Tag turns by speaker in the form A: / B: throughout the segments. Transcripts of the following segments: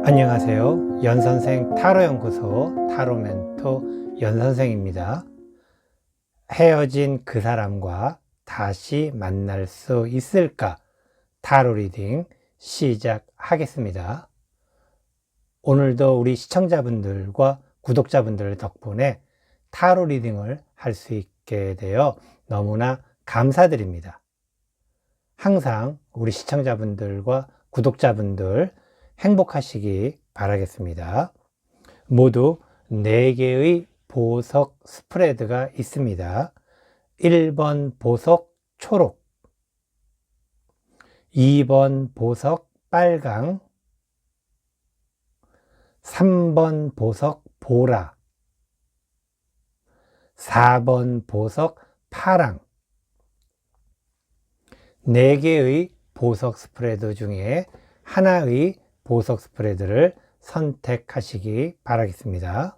A: 안녕하세요. 연선생 타로연구소 타로멘토 연선생입니다. 헤어진 그 사람과 다시 만날 수 있을까? 타로 리딩 시작하겠습니다. 오늘도 우리 시청자분들과 구독자분들 덕분에 타로 리딩을 할 수 있게 되어 너무나 감사드립니다. 항상 우리 시청자분들과 구독자분들 행복하시기 바라겠습니다. 모두 4개의 보석 스프레드가 있습니다. 1번 보석 초록, 2번 보석 빨강, 3번 보석 보라, 4번 보석 파랑. 4개의 보석 스프레드 중에 하나의 보석 스프레드를 선택하시기 바라겠습니다.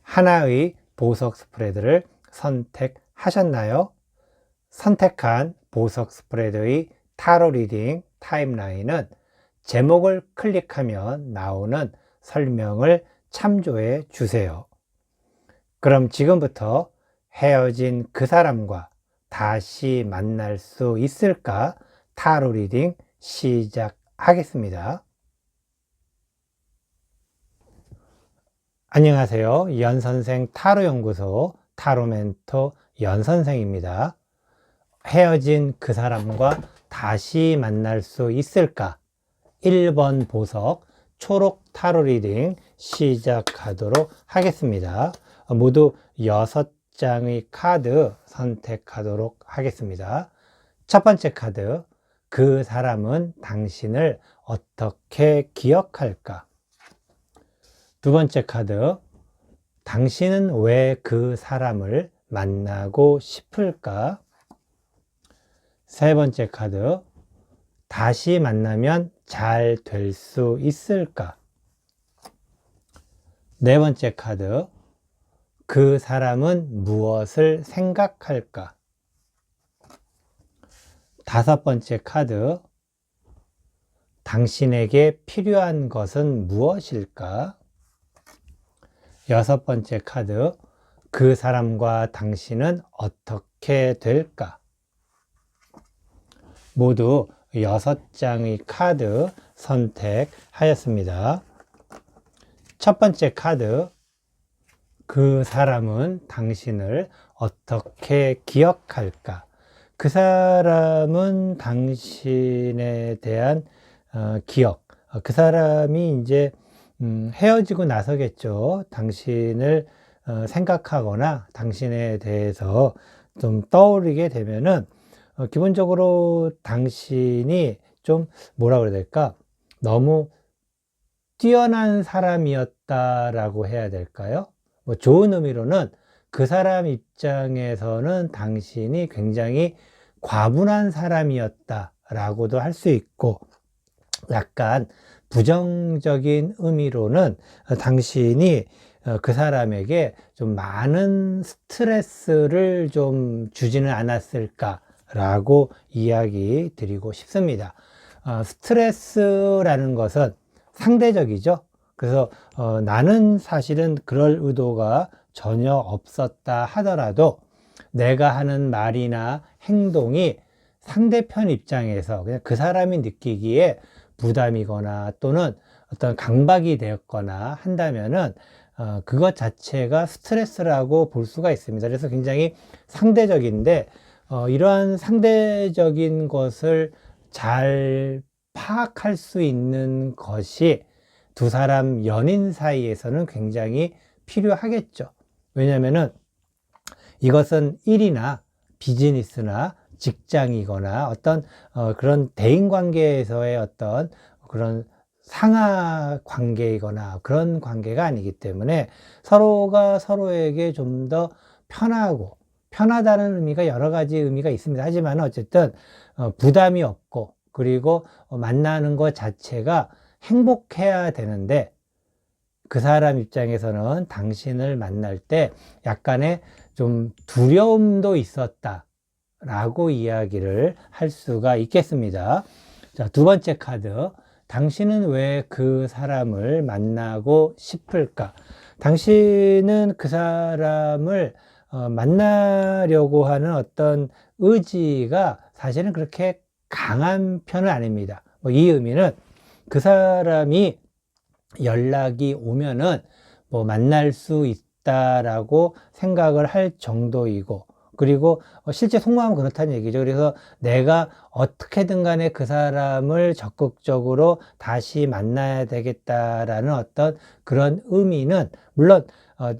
A: 하나의 보석 스프레드를 선택하셨나요? 선택한 보석 스프레드의 타로 리딩 타임라인은 제목을 클릭하면 나오는 설명을 참조해 주세요. 그럼 지금부터 헤어진 그 사람과 다시 만날 수 있을까? 타로 리딩 시작하겠습니다. 안녕하세요. 연선생 타로연구소 타로멘토 연선생입니다. 헤어진 그 사람과 다시 만날 수 있을까? 1번 보석 초록 타로 리딩 시작하도록 하겠습니다. 모두 6장의 카드 선택하도록 하겠습니다. 첫 번째 카드, 그 사람은 당신을 어떻게 기억할까? 두 번째 카드, 당신은 왜 그 사람을 만나고 싶을까? 세 번째 카드, 다시 만나면 잘 될 수 있을까? 네 번째 카드, 그 사람은 무엇을 생각할까? 다섯 번째 카드, 당신에게 필요한 것은 무엇일까? 여섯 번째 카드, 그 사람과 당신은 어떻게 될까? 모두 6장의 카드 선택하였습니다. 첫 번째 카드, 그 사람은 당신을 어떻게 기억할까? 그 사람은 당신에 대한 기억, 그 사람이 이제 헤어지고 나서겠죠. 당신을 생각하거나 당신에 대해서 좀 떠오르게 되면은 기본적으로 당신이 좀 뭐라 그래야 될까? 너무 뛰어난 사람이었다라고 해야 될까요? 뭐 좋은 의미로는 그 사람 입장에서는 당신이 굉장히 과분한 사람이었다라고도 할 수 있고, 약간 부정적인 의미로는 당신이 그 사람에게 좀 많은 스트레스를 좀 주지는 않았을까라고 이야기 드리고 싶습니다. 스트레스라는 것은 상대적이죠. 그래서 나는 사실은 그럴 의도가 전혀 없었다 하더라도 내가 하는 말이나 행동이 상대편 입장에서 그냥 그 사람이 느끼기에 부담이거나 또는 어떤 강박이 되었거나 한다면은 그것 자체가 스트레스라고 볼 수가 있습니다. 그래서 굉장히 상대적인데 이러한 상대적인 것을 잘 파악할 수 있는 것이 두 사람 연인 사이에서는 굉장히 필요하겠죠. 왜냐하면은 이것은 일이나 비즈니스나 직장이거나 어떤 그런 대인 관계에서의 어떤 그런 상하 관계이거나 그런 관계가 아니기 때문에 서로가 서로에게 좀 더 편하고, 편하다는 의미가 여러 가지 의미가 있습니다. 하지만 어쨌든 부담이 없고, 그리고 만나는 것 자체가 행복해야 되는데, 그 사람 입장에서는 당신을 만날 때 약간의 좀 두려움도 있었다 라고 이야기를 할 수가 있겠습니다. 자, 두 번째 카드. 당신은 왜 그 사람을 만나고 싶을까? 당신은 그 사람을 만나려고 하는 어떤 의지가 사실은 그렇게 강한 편은 아닙니다. 이 의미는 그 사람이 연락이 오면은 만날 수 있다라고 생각을 할 정도이고, 그리고 실제 속마음은 그렇다는 얘기죠. 그래서 내가 어떻게든 간에 그 사람을 적극적으로 다시 만나야 되겠다라는 어떤 그런 의미는, 물론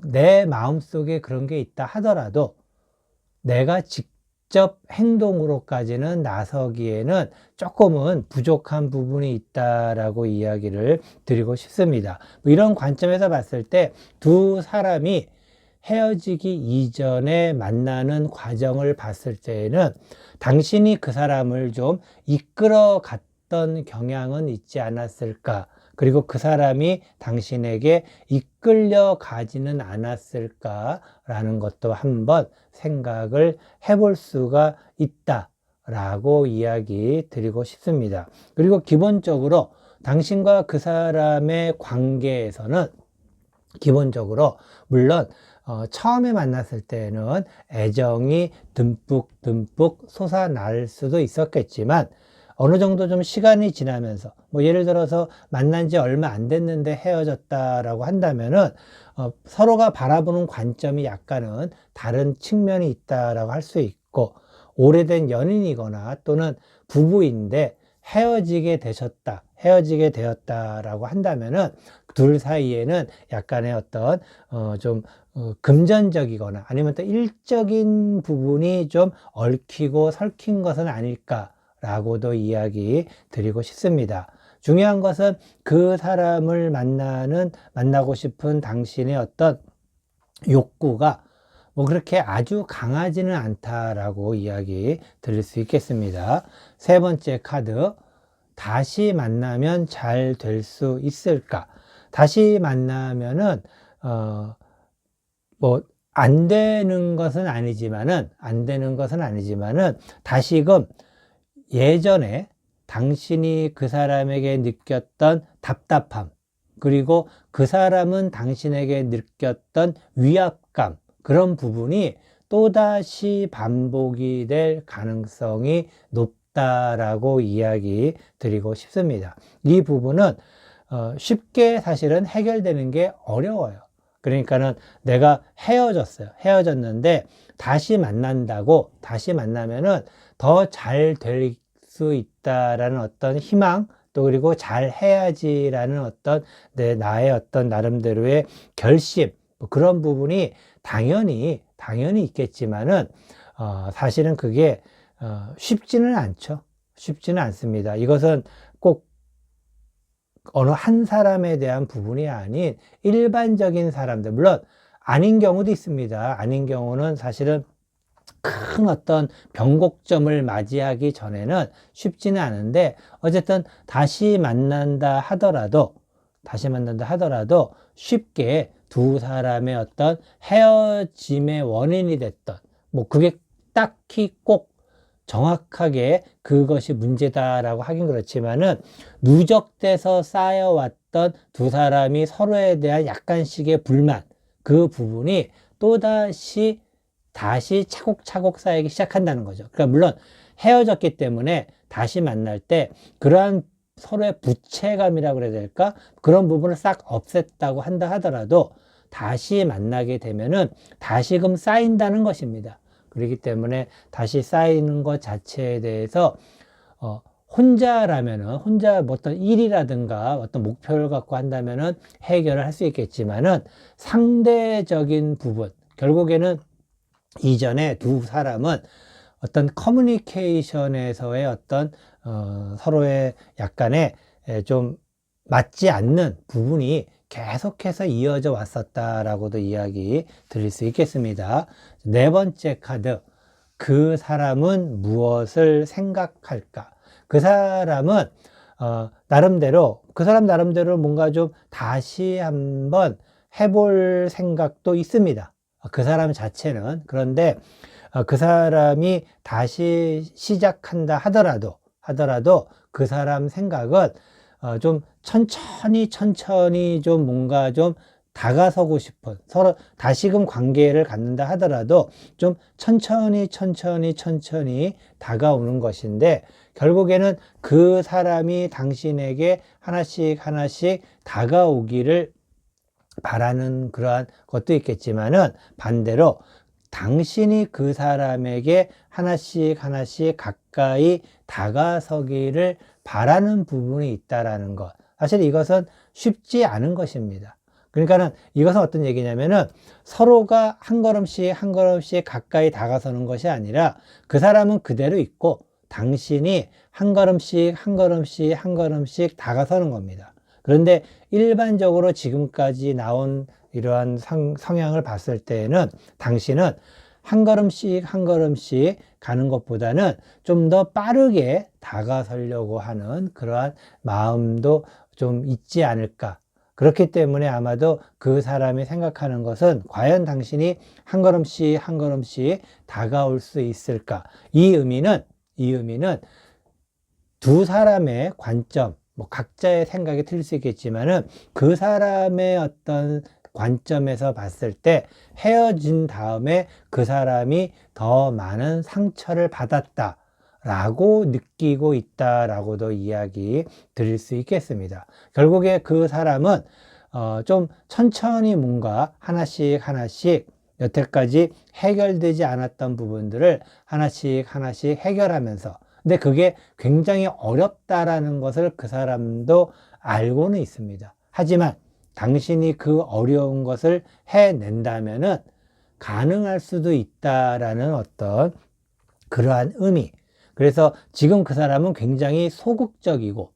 A: 내 마음속에 그런 게 있다 하더라도 내가 직접 행동으로까지는 나서기에는 조금은 부족한 부분이 있다라고 이야기를 드리고 싶습니다. 이런 관점에서 봤을 때 두 사람이 헤어지기 이전에 만나는 과정을 봤을 때에는 당신이 그 사람을 좀 이끌어 갔던 경향은 있지 않았을까? 그리고 그 사람이 당신에게 이끌려 가지는 않았을까라는 것도 한번 생각을 해볼 수가 있다라고 이야기 드리고 싶습니다. 그리고 기본적으로 당신과 그 사람의 관계에서는 기본적으로 물론 처음에 만났을 때는 애정이 듬뿍 솟아날 수도 있었겠지만 어느 정도 좀 시간이 지나면서 예를 들어서 만난 지 얼마 안 됐는데 헤어졌다라고 한다면은 서로가 바라보는 관점이 약간은 다른 측면이 있다라고 할 수 있고, 오래된 연인이거나 또는 부부인데 헤어지게 되었다라고 한다면은 둘 사이에는 약간의 어떤 좀 금전적이거나 아니면 또 일적인 부분이 좀 얽히고 설킨 것은 아닐까라고도 이야기 드리고 싶습니다. 중요한 것은 그 사람을 만나고 싶은 당신의 어떤 욕구가 그렇게 아주 강하지는 않다라고 이야기 드릴 수 있겠습니다. 세 번째 카드. 다시 만나면 잘 될 수 있을까? 다시 만나면은 안 되는 것은 아니지만은 다시금 예전에 당신이 그 사람에게 느꼈던 답답함, 그리고 그 사람은 당신에게 느꼈던 위압감, 그런 부분이 또다시 반복이 될 가능성이 높다라고 이야기 드리고 싶습니다. 이 부분은 쉽게 사실은 해결되는 게 어려워요. 그러니까는 내가 헤어졌는데 다시 만나면은 더 잘 될 수 있다라는 어떤 희망, 또 그리고 잘 해야지라는 어떤 나의 어떤 나름대로의 결심, 그런 부분이 당연히 있겠지만은 사실은 그게 쉽지는 않습니다. 이것은 꼭 어느 한 사람에 대한 부분이 아닌 일반적인 사람들, 물론 아닌 경우도 있습니다. 아닌 경우는 사실은 큰 어떤 변곡점을 맞이하기 전에는 쉽지는 않은데, 어쨌든 다시 만난다 하더라도 쉽게 두 사람의 어떤 헤어짐의 원인이 됐던, 그게 딱히 꼭 정확하게 그것이 문제다라고 하긴 그렇지만은 누적돼서 쌓여왔던 두 사람이 서로에 대한 약간씩의 불만, 그 부분이 다시 차곡차곡 쌓이기 시작한다는 거죠. 그러니까 물론 헤어졌기 때문에 다시 만날 때 그러한 서로의 부채감이라고 그래야 될까? 그런 부분을 싹 없앴다고 한다 하더라도 다시 만나게 되면은 다시금 쌓인다는 것입니다. 그렇기 때문에 다시 쌓이는 것 자체에 대해서 혼자라면은 어떤 일이라든가 어떤 목표를 갖고 한다면은 해결을 할 수 있겠지만은 상대적인 부분, 결국에는 이전에 두 사람은 어떤 커뮤니케이션에서의 어떤 서로의 약간의 좀 맞지 않는 부분이 계속해서 이어져 왔었다라고도 이야기 드릴 수 있겠습니다. 네 번째 카드. 그 사람은 무엇을 생각할까? 그 사람 나름대로 뭔가 좀 다시 한번 해볼 생각도 있습니다. 그 사람 자체는. 그런데 그 사람이 다시 시작한다 하더라도 그 사람 생각은 좀 천천히 좀 뭔가 좀 다가서고 싶은, 서로 다시금 관계를 갖는다 하더라도 좀 천천히 다가오는 것인데, 결국에는 그 사람이 당신에게 하나씩 다가오기를 바라는 그러한 것도 있겠지만은, 반대로 당신이 그 사람에게 하나씩 가까이 다가서기를 바라는 부분이 있다라는 것. 사실 이것은 쉽지 않은 것입니다. 그러니까는 이것은 어떤 얘기냐면은, 서로가 한 걸음씩 가까이 다가서는 것이 아니라, 그 사람은 그대로 있고 당신이 한 걸음씩 다가서는 겁니다. 그런데 일반적으로 지금까지 나온 이러한 성향을 봤을 때에는, 당신은 한 걸음씩 가는 것보다는 좀 더 빠르게 다가서려고 하는 그러한 마음도 좀 있지 않을까. 그렇기 때문에 아마도 그 사람이 생각하는 것은, 과연 당신이 한 걸음씩 다가올 수 있을까? 이 의미는 두 사람의 관점, 뭐 각자의 생각이 틀릴 수 있겠지만은, 그 사람의 어떤 관점에서 봤을 때 헤어진 다음에 그 사람이 더 많은 상처를 받았다 라고 느끼고 있다라고도 이야기 드릴 수 있겠습니다. 결국에 그 사람은 좀 천천히 뭔가 하나씩 여태까지 해결되지 않았던 부분들을 하나씩 해결하면서, 근데 그게 굉장히 어렵다라는 것을 그 사람도 알고는 있습니다. 하지만 당신이 그 어려운 것을 해낸다면은 가능할 수도 있다라는 어떤 그러한 의미. 그래서 지금 그 사람은 굉장히 소극적이고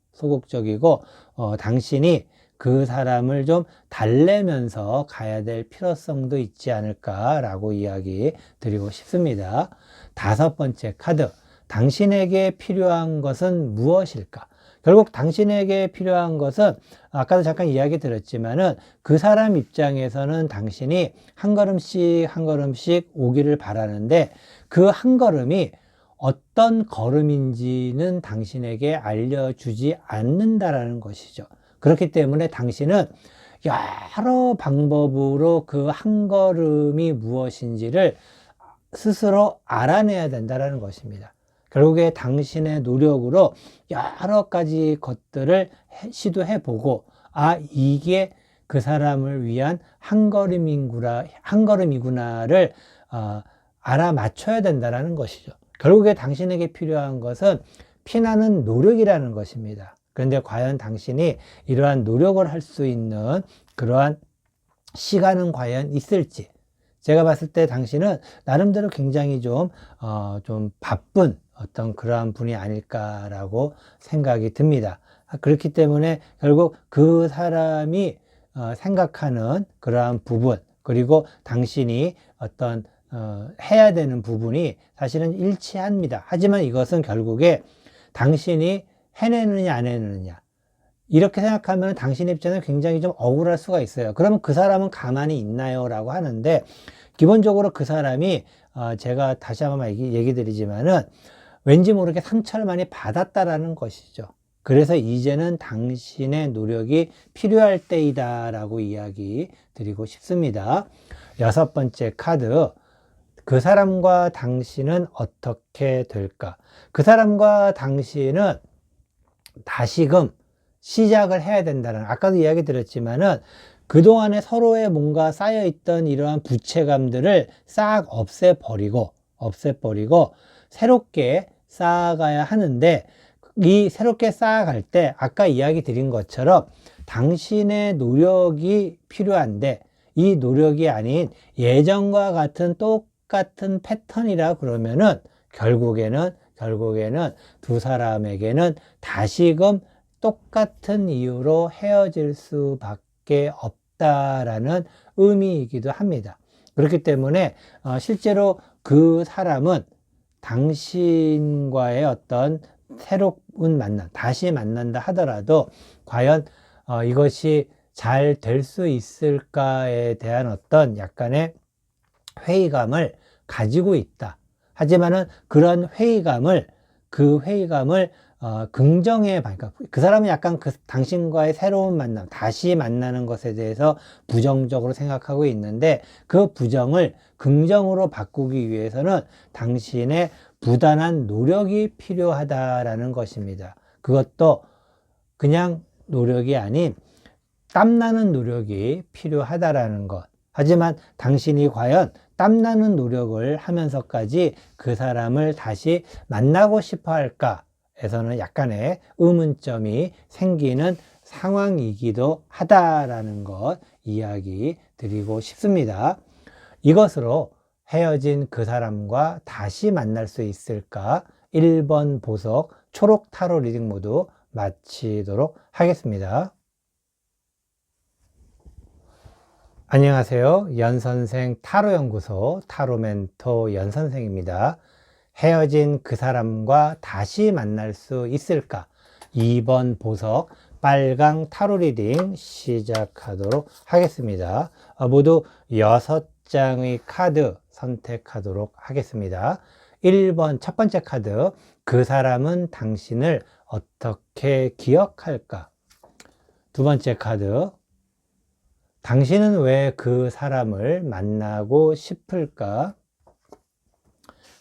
A: 당신이 그 사람을 좀 달래면서 가야 될 필요성도 있지 않을까라고 이야기 드리고 싶습니다. 다섯 번째 카드, 당신에게 필요한 것은 무엇일까? 결국 당신에게 필요한 것은, 아까도 잠깐 이야기 드렸지만은, 그 사람 입장에서는 당신이 한 걸음씩 오기를 바라는데, 그 한 걸음이 어떤 걸음인지는 당신에게 알려주지 않는다라는 것이죠. 그렇기 때문에 당신은 여러 방법으로 그 한 걸음이 무엇인지를 스스로 알아내야 된다는 것입니다. 결국에 당신의 노력으로 여러 가지 것들을 시도해보고, 이게 그 사람을 위한 한 걸음이구나를 알아맞혀야 된다는 것이죠. 결국에 당신에게 필요한 것은 피나는 노력이라는 것입니다. 그런데 과연 당신이 이러한 노력을 할 수 있는 그러한 시간은 과연 있을지. 제가 봤을 때 당신은 나름대로 굉장히 좀 바쁜 어떤 그러한 분이 아닐까라고 생각이 듭니다. 그렇기 때문에 결국 그 사람이 생각하는 그러한 부분, 그리고 당신이 어떤 해야 되는 부분이 사실은 일치합니다. 하지만 이것은 결국에 당신이 해내느냐 안 해내느냐, 이렇게 생각하면 당신 입장에서 굉장히 좀 억울할 수가 있어요. 그러면 그 사람은 가만히 있나요? 라고 하는데, 기본적으로 그 사람이 제가 다시 한번 얘기 드리지만은, 왠지 모르게 상처를 많이 받았다라는 것이죠. 그래서 이제는 당신의 노력이 필요할 때이다 라고 이야기 드리고 싶습니다. 여섯 번째 카드, 그 사람과 당신은 어떻게 될까? 그 사람과 당신은 다시금 시작을 해야 된다는, 아까도 이야기 드렸지만은, 그동안에 서로의 뭔가 쌓여있던 이러한 부채감들을 싹 없애버리고 새롭게 쌓아가야 하는데, 이 새롭게 쌓아갈 때 아까 이야기 드린 것처럼 당신의 노력이 필요한데, 이 노력이 아닌 예전과 같은 똑같은 패턴이라 그러면은 결국에는 두 사람에게는 다시금 똑같은 이유로 헤어질 수밖에 없다라는 의미이기도 합니다. 그렇기 때문에 실제로 그 사람은 당신과의 어떤 새로운 만남, 다시 만난다 하더라도 과연 이것이 잘 될 수 있을까에 대한 어떤 약간의 회의감을 가지고 있다. 하지만은 그런 회의감을 긍정의 그러니까 그 사람은 약간 당신과의 새로운 만남, 다시 만나는 것에 대해서 부정적으로 생각하고 있는데 그 부정을 긍정으로 바꾸기 위해서는 당신의 부단한 노력이 필요하다라는 것입니다. 그것도 그냥 노력이 아닌 땀나는 노력이 필요하다라는 것. 하지만 당신이 과연 땀나는 노력을 하면서까지 그 사람을 다시 만나고 싶어 할까? 에서는 약간의 의문점이 생기는 상황이기도 하다라는 것 이야기 드리고 싶습니다. 이것으로 헤어진 그 사람과 다시 만날 수 있을까? 1번 보석 초록 타로 리딩 모두 마치도록 하겠습니다. 안녕하세요. 연선생 타로연구소 타로멘토 연선생입니다. 헤어진 그 사람과 다시 만날 수 있을까? 2번 보석 빨강 타로 리딩 시작하도록 하겠습니다. 모두 6장의 카드 선택하도록 하겠습니다. 1번 첫 번째 카드, 그 사람은 당신을 어떻게 기억할까? 두 번째 카드, 당신은 왜 그 사람을 만나고 싶을까?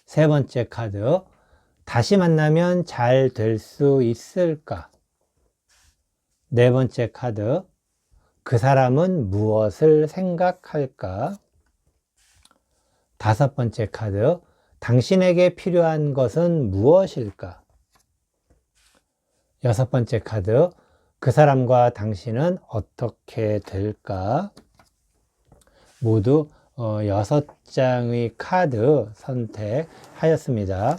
A: 세 번째 카드, 다시 만나면 잘 될 수 있을까? 네 번째 카드, 그 사람은 무엇을 생각할까? 다섯 번째 카드, 당신에게 필요한 것은 무엇일까? 여섯 번째 카드, 그 사람과 당신은 어떻게 될까? 모두 6장의 카드 선택하였습니다.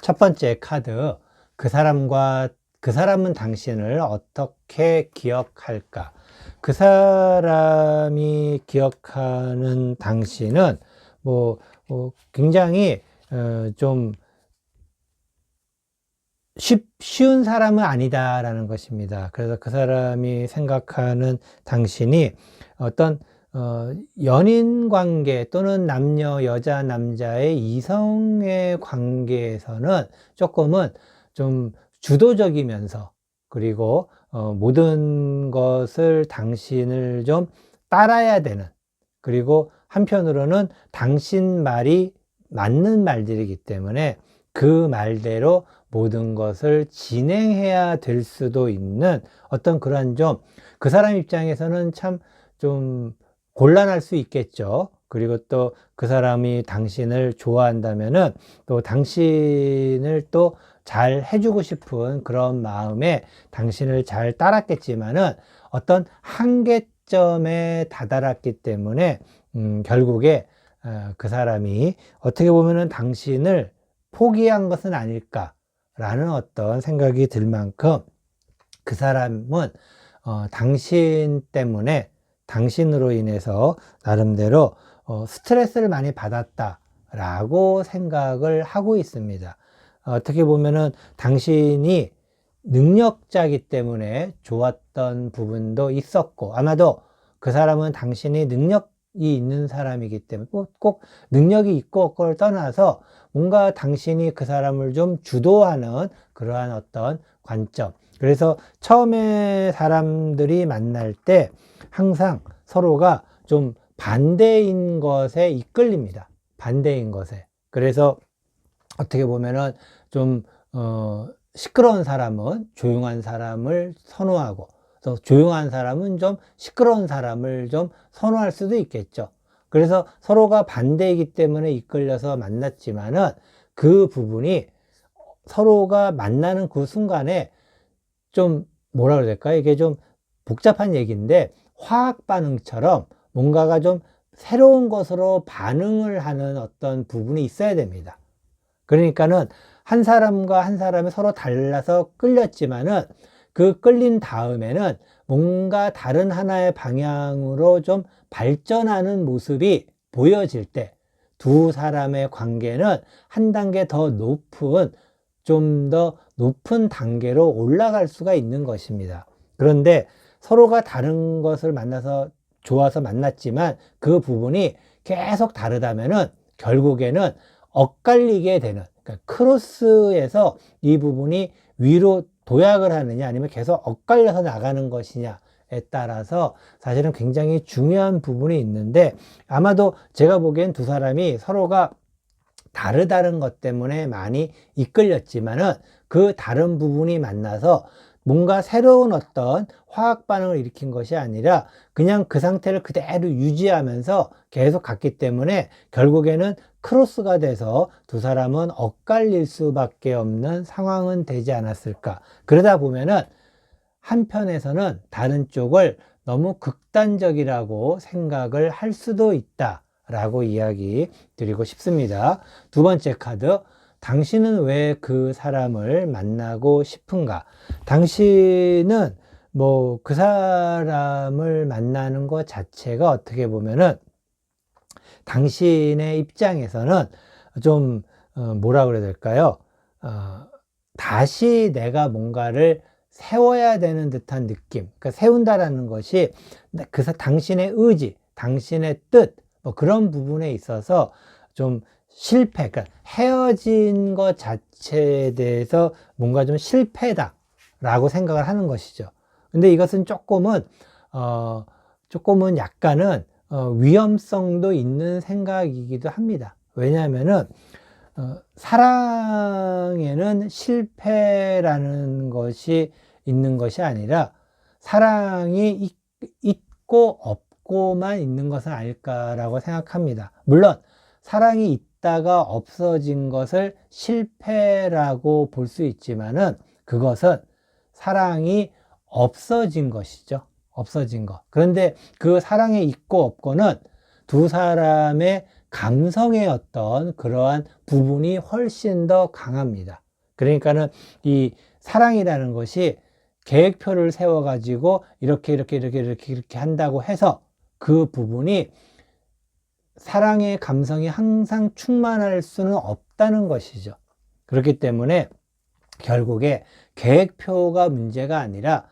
A: 첫 번째 카드, 그 사람은 당신을 어떻게 기억할까? 그 사람이 기억하는 당신은 굉장히 좀 쉬운 사람은 아니다라는 것입니다. 그래서 그 사람이 생각하는 당신이 어떤 연인 관계 또는 남녀, 여자, 남자의 이성의 관계에서는 조금은 좀 주도적이면서 그리고 모든 것을 당신을 좀 따라야 되는, 그리고 한편으로는 당신 말이 맞는 말들이기 때문에 그 말대로 모든 것을 진행해야 될 수도 있는 어떤 그런 좀 그 사람 입장에서는 참 좀 곤란할 수 있겠죠. 그리고 또 그 사람이 당신을 좋아한다면은 또 당신을 또 잘 해주고 싶은 그런 마음에 당신을 잘 따랐겠지만은 어떤 한계점에 다다랐기 때문에 결국에 그 사람이 어떻게 보면은 당신을 포기한 것은 아닐까라는 어떤 생각이 들 만큼 그 사람은 당신 때문에, 당신으로 인해서 나름대로 스트레스를 많이 받았다라고 생각을 하고 있습니다. 어떻게 보면은 당신이 능력자이기 때문에 좋았던 부분도 있었고, 아마도 그 사람은 당신이 능력이 있는 사람이기 때문에 꼭 능력이 있고 없고를 떠나서 뭔가 당신이 그 사람을 좀 주도하는 그러한 어떤 관점. 그래서 처음에 사람들이 만날 때 항상 서로가 좀 반대인 것에 이끌립니다. 반대인 것에. 그래서 어떻게 보면은 좀 시끄러운 사람은 조용한 사람을 선호하고, 또 조용한 사람은 좀 시끄러운 사람을 좀 선호할 수도 있겠죠. 그래서 서로가 반대이기 때문에 이끌려서 만났지만은 그 부분이 서로가 만나는 그 순간에 좀 뭐라 그래야 될까요? 이게 좀 복잡한 얘기인데 화학 반응처럼 뭔가가 좀 새로운 것으로 반응을 하는 어떤 부분이 있어야 됩니다. 그러니까는 한 사람과 한 사람이 서로 달라서 끌렸지만은 그 끌린 다음에는 뭔가 다른 하나의 방향으로 좀 발전하는 모습이 보여질 때 두 사람의 관계는 한 단계 더 높은, 좀 더 높은 단계로 올라갈 수가 있는 것입니다. 그런데 서로가 다른 것을 만나서 좋아서 만났지만 그 부분이 계속 다르다면은 결국에는 엇갈리게 되는, 그러니까 크로스에서 이 부분이 위로 도약을 하느냐 아니면 계속 엇갈려서 나가는 것이냐에 따라서 사실은 굉장히 중요한 부분이 있는데, 아마도 제가 보기엔 두 사람이 서로가 다른 것 때문에 많이 이끌렸지만은 그 다른 부분이 만나서 뭔가 새로운 어떤 화학 반응을 일으킨 것이 아니라 그냥 그 상태를 그대로 유지하면서 계속 갔기 때문에 결국에는 크로스가 돼서 두 사람은 엇갈릴 수밖에 없는 상황은 되지 않았을까. 그러다 보면은 한편에서는 다른 쪽을 너무 극단적이라고 생각을 할 수도 있다 라고 이야기 드리고 싶습니다. 두 번째 카드, 당신은 왜 그 사람을 만나고 싶은가? 당신은 뭐 그 사람을 만나는 것 자체가 어떻게 보면은 당신의 입장에서는 좀 뭐라 그래야 될까요? 다시 내가 뭔가를 세워야 되는 듯한 느낌. 그러니까 세운다라는 것이 당신의 의지, 당신의 뜻, 뭐 그런 부분에 있어서 좀 실패, 그러니까 헤어진 것 자체에 대해서 뭔가 좀 실패다라고 생각을 하는 것이죠. 근데 이것은 조금은 약간은 위험성도 있는 생각이기도 합니다. 왜냐하면은 사랑에는 실패라는 것이 있는 것이 아니라 사랑이 있고 없고만 있는 것은 아닐까라고 생각합니다. 물론 사랑이 있다가 없어진 것을 실패라고 볼 수 있지만은 그것은 사랑이 없어진 것이죠. 없어진 것. 그런데 그 사랑이 있고 없고는 두 사람의 감성의 어떤 그러한 부분이 훨씬 더 강합니다. 그러니까는 이 사랑이라는 것이 계획표를 세워가지고 이렇게 한다고 해서 그 부분이 사랑의 감성이 항상 충만할 수는 없다는 것이죠. 그렇기 때문에 결국에 계획표가 문제가 아니라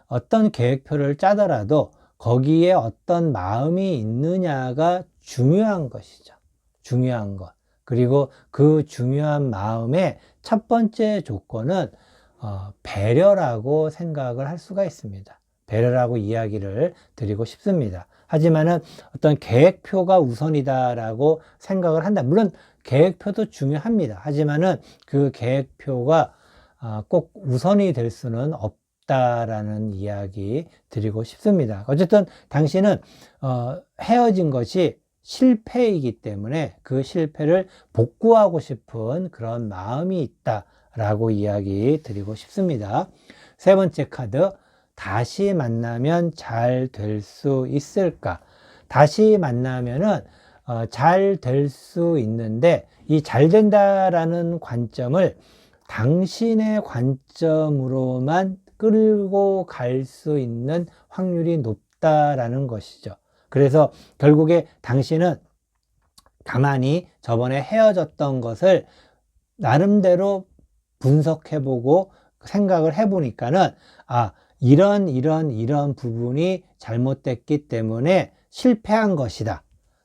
A: 어떤 계획표를 짜더라도 거기에 어떤 마음이 있느냐가 중요한 것이죠. 중요한 것. 그리고 그 중요한 마음의 첫 번째 조건은 배려라고 생각을 할 수가 있습니다. 배려라고 이야기를 드리고 싶습니다. 하지만은 어떤 계획표가 우선이다라고 생각을 한다. 물론 계획표도 중요합니다. 하지만은 그 계획표가 꼭 우선이 될 수는 없다라는 이야기 드리고 싶습니다. 어쨌든 당신은 헤어진 것이 실패이기 때문에 그 실패를 복구하고 싶은 그런 마음이 있다라고 이야기 드리고 싶습니다. 세 번째 카드, 다시 만나면 잘 될 수 있을까? 다시 만나면은 잘 될 수 있는데 이 잘 된다라는 관점을 당신의 관점으로만 끌고 갈 수 있는 확률이 높다라는 것이죠. 그래서 결국에 당신은 가만히 저번에 헤어졌던 것을 나름대로 분석해보고 생각을 해보니까는 이런 부분이 잘못됐기 때문에 실패한 것이다.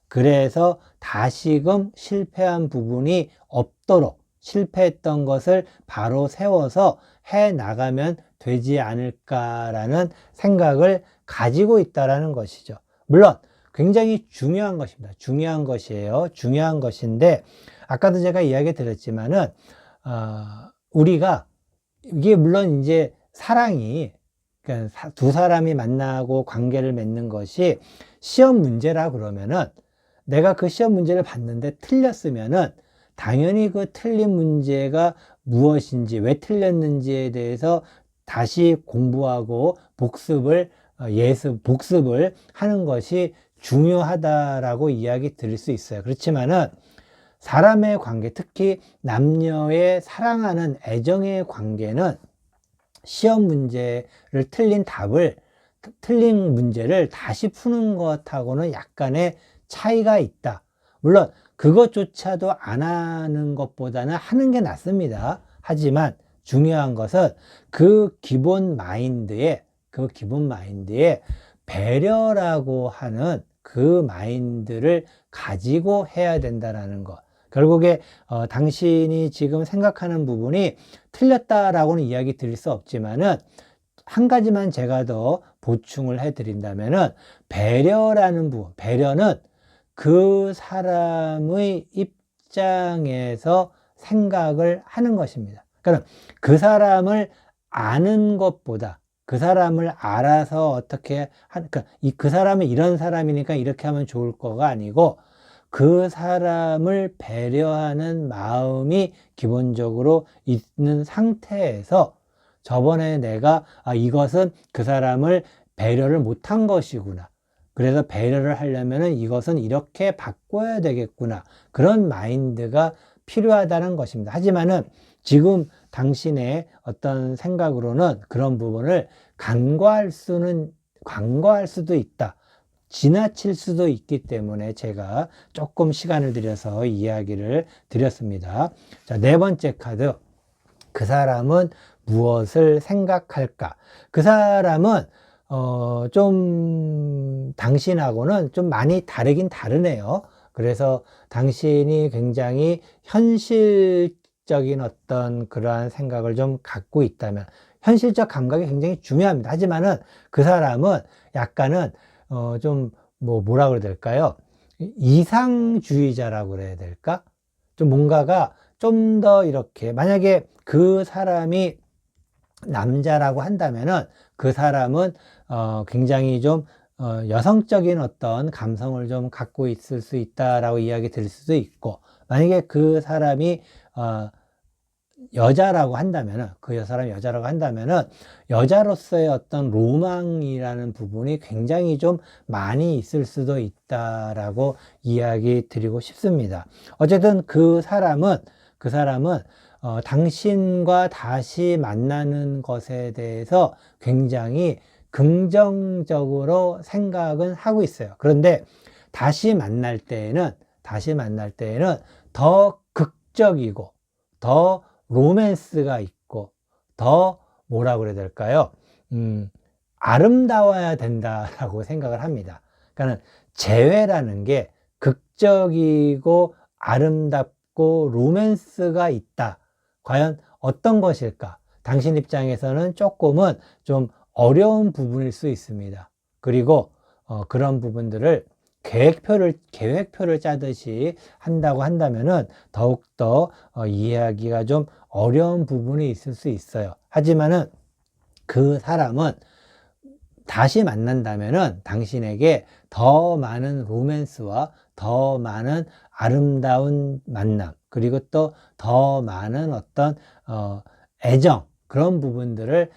A: 그래서 다시금 실패한 부분이 없도록 실패했던 것을 바로 세워서 해 나가면 되지 않을까라는 생각을 가지고 있다라는 것이죠. 물론 굉장히 중요한 것입니다. 중요한 것이에요. 중요한 것인데 아까도 제가 이야기 드렸지만은 우리가 이게 물론 이제 사랑이 그러니까 두 사람이 만나고 관계를 맺는 것이 시험 문제라 그러면은 내가 그 시험 문제를 봤는데 틀렸으면은 당연히 그 틀린 문제가 무엇인지 왜 틀렸는지에 대해서 다시 공부하고 복습을 하는 것이 중요하다라고 이야기 드릴 수 있어요. 그렇지만은 사람의 관계, 특히 남녀의 사랑하는 애정의 관계는 시험 문제를 틀린 문제를 다시 푸는 것하고는 약간의 차이가 있다. 물론 그것조차도 안 하는 것보다는 하는 게 낫습니다. 하지만 중요한 것은 그 기본 마인드에 배려라고 하는 그 마인드를 가지고 해야 된다는 것. 결국에 당신이 지금 생각하는 부분이 틀렸다라고는 이야기 드릴 수 없지만은 한 가지만 제가 더 보충을 해 드린다면은 배려라는 부분, 배려는 그 사람의 입장에서 생각을 하는 것입니다. 그러니까 그 사람을 아는 것보다 그 사람을 알아서 어떻게 그러니까 그 사람은 이런 사람이니까 이렇게 하면 좋을 거가 아니고 그 사람을 배려하는 마음이 기본적으로 있는 상태에서 저번에 내가 이것은 그 사람을 배려를 못한 것이구나. 그래서 배려를 하려면은 이것은 이렇게 바꿔야 되겠구나. 그런 마인드가 필요하다는 것입니다. 하지만은 지금 당신의 어떤 생각으로는 그런 부분을 간과할 수도 있다. 지나칠 수도 있기 때문에 제가 조금 시간을 들여서 이야기를 드렸습니다. 자, 네 번째 카드. 그 사람은 무엇을 생각할까? 그 사람은 좀 당신하고는 좀 많이 다르긴 다르네요. 그래서 당신이 굉장히 현실적인 어떤 그러한 생각을 좀 갖고 있다면 현실적 감각이 굉장히 중요합니다. 하지만은 그 사람은 약간은 좀 뭐라 그래야 될까요? 이상주의자라고 그래야 될까? 좀 뭔가가 좀 더 이렇게 만약에 그 사람이 남자라고 한다면은 그 사람은 굉장히 좀 여성적인 어떤 감성을 좀 갖고 있을 수 있다라고 이야기 드릴 수도 있고, 만약에 그 사람이 여자라고 한다면은 그 사람이 여자라고 한다면은 여자로서의 어떤 로망이라는 부분이 굉장히 좀 많이 있을 수도 있다라고 이야기 드리고 싶습니다. 어쨌든 그 사람은 당신과 다시 만나는 것에 대해서 굉장히 긍정적으로 생각은 하고 있어요. 그런데 다시 만날 때에는 더 극적이고 더 로맨스가 있고 더 뭐라 그래야 될까요? 아름다워야 된다라고 생각을 합니다. 그러니까 재회라는 게 극적이고 아름답고 로맨스가 있다. 과연 어떤 것일까? 당신 입장에서는 조금은 좀 어려운 부분일 수 있습니다. 그리고 그런 부분들을 계획표를 짜듯이 한다고 한다면은 더욱더 이해하기가 좀 어려운 부분이 있을 수 있어요. 하지만은 그 사람은 다시 만난다면은 당신에게 더 많은 로맨스와 더 많은 아름다운 만남, 그리고 또 더 많은 어떤 애정, 그런 부분들을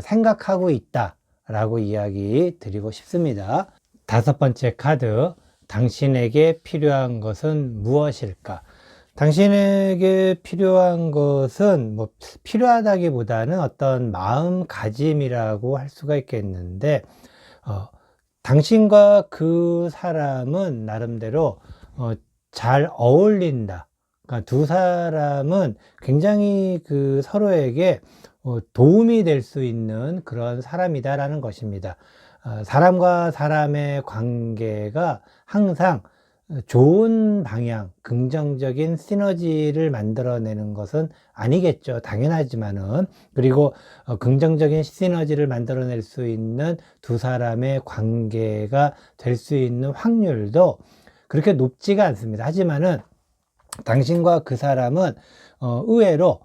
A: 생각하고 있다라고 이야기 드리고 싶습니다. 다섯 번째 카드, 당신에게 필요한 것은 무엇일까? 당신에게 필요한 것은 필요하다기보다는 어떤 마음가짐이라고 할 수가 있겠는데, 당신과 그 사람은 나름대로 잘 어울린다. 그러니까 두 사람은 굉장히 그 서로에게 도움이 될 수 있는 그런 사람이다라는 것입니다. 사람과 사람의 관계가 항상 좋은 방향, 긍정적인 시너지를 만들어내는 것은 아니겠죠. 당연하지만은. 그리고 긍정적인 시너지를 만들어낼 수 있는 두 사람의 관계가 될 수 있는 확률도 그렇게 높지가 않습니다. 하지만은 당신과 그 사람은 의외로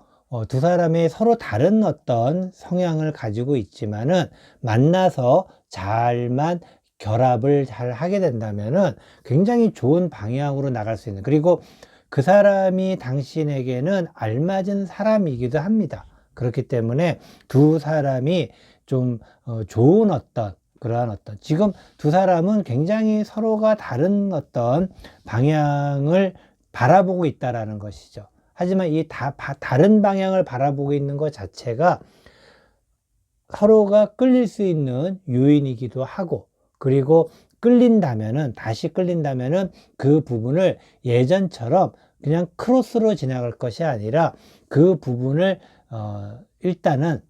A: 두 사람이 서로 다른 어떤 성향을 가지고 있지만은 만나서 잘만 결합을 잘 하게 된다면은 굉장히 좋은 방향으로 나갈 수 있는, 그리고 그 사람이 당신에게는 알맞은 사람이기도 합니다. 그렇기 때문에 두 사람이 좀 좋은 그러한 지금 두 사람은 굉장히 서로가 다른 어떤 방향을 바라보고 있다라는 것이죠. 하지만 이 다른 방향을 바라보고 있는 것 자체가 서로가 끌릴 수 있는 요인이기도 하고, 그리고 다시 끌린다면은 그 부분을 예전처럼 그냥 크로스로 지나갈 것이 아니라 그 부분을 일단은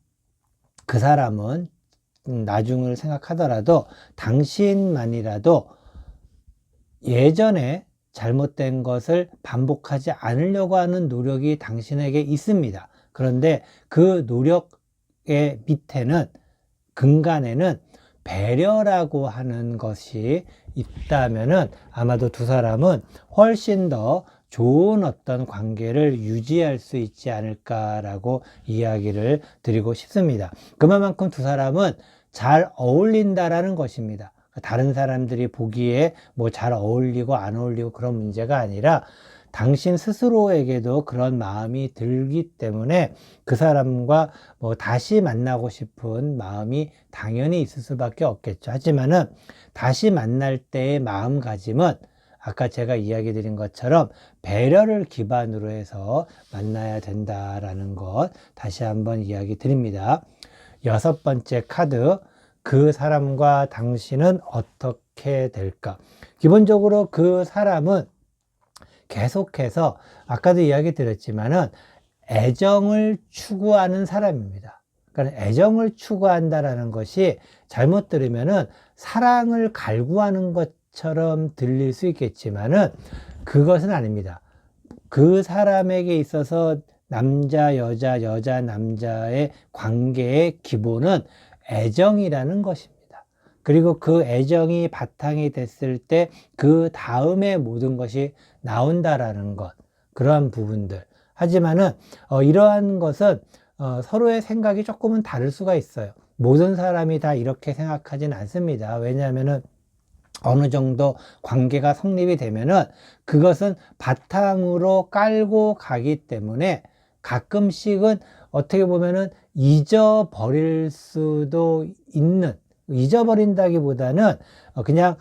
A: 그 사람은 나중을 생각하더라도 당신만이라도 예전에 잘못된 것을 반복하지 않으려고 하는 노력이 당신에게 있습니다. 그런데 그 노력의 밑에는, 근간에는 배려라고 하는 것이 있다면은 아마도 두 사람은 훨씬 더 좋은 어떤 관계를 유지할 수 있지 않을까라고 이야기를 드리고 싶습니다. 그만큼 두 사람은 잘 어울린다라는 것입니다. 다른 사람들이 보기에 뭐 잘 어울리고 안 어울리고 그런 문제가 아니라 당신 스스로에게도 그런 마음이 들기 때문에 그 사람과 뭐 다시 만나고 싶은 마음이 당연히 있을 수밖에 없겠죠. 하지만은 다시 만날 때의 마음가짐은 아까 제가 이야기 드린 것처럼 배려를 기반으로 해서 만나야 된다라는 것 다시 한번 이야기 드립니다. 6번째 카드, 그 사람과 당신은 어떻게 될까? 기본적으로 그 사람은 계속해서 아까도 이야기 드렸지만은 애정을 추구하는 사람입니다. 그러니까 애정을 추구한다라는 것이 잘못 들으면은 사랑을 갈구하는 것처럼 들릴 수 있겠지만은 그것은 아닙니다. 그 사람에게 있어서 남자, 여자, 여자, 남자의 관계의 기본은 애정이라는 것입니다. 그리고 그 애정이 바탕이 됐을 때 그 다음에 모든 것이 나온다라는 것, 그러한 부분들. 하지만은 이러한 것은 서로의 생각이 조금은 다를 수가 있어요. 모든 사람이 다 이렇게 생각하진 않습니다. 왜냐하면은 어느 정도 관계가 성립이 되면은 그것은 바탕으로 깔고 가기 때문에 가끔씩은 어떻게 보면은 잊어버릴 수도 있는, 잊어버린다기보다는 그냥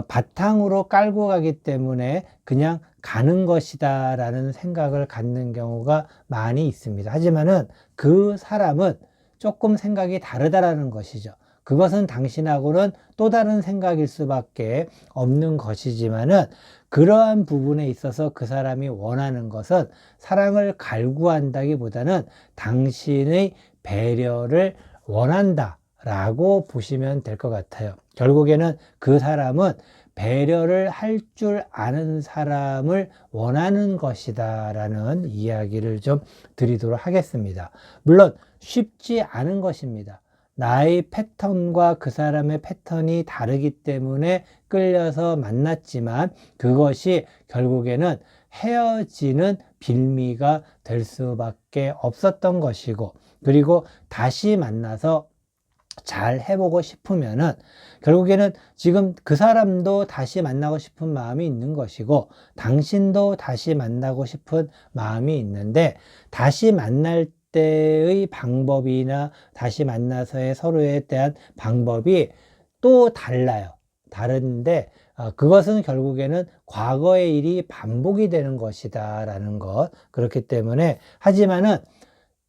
A: 바탕으로 깔고 가기 때문에 그냥 가는 것이다 라는 생각을 갖는 경우가 많이 있습니다. 하지만은 그 사람은 조금 생각이 다르다라는 것이죠. 그것은 당신하고는 또 다른 생각일 수밖에 없는 것이지만은 그러한 부분에 있어서 그 사람이 원하는 것은 사랑을 갈구한다기보다는 당신의 배려를 원한다 라고 보시면 될 것 같아요. 결국에는 그 사람은 배려를 할 줄 아는 사람을 원하는 것이다 라는 이야기를 좀 드리도록 하겠습니다. 물론 쉽지 않은 것입니다. 나의 패턴과 그 사람의 패턴이 다르기 때문에 끌려서 만났지만 그것이 결국에는 헤어지는 빌미가 될 수밖에 없었던 것이고, 그리고 다시 만나서 잘 해보고 싶으면은 결국에는 지금 그 사람도 다시 만나고 싶은 마음이 있는 것이고 당신도 다시 만나고 싶은 마음이 있는데, 다시 만날 때의 방법이나 다시 만나서의 서로에 대한 방법이 또 달라요. 다른데 그것은 결국에는 과거의 일이 반복이 되는 것이다 라는 것. 그렇기 때문에, 하지만은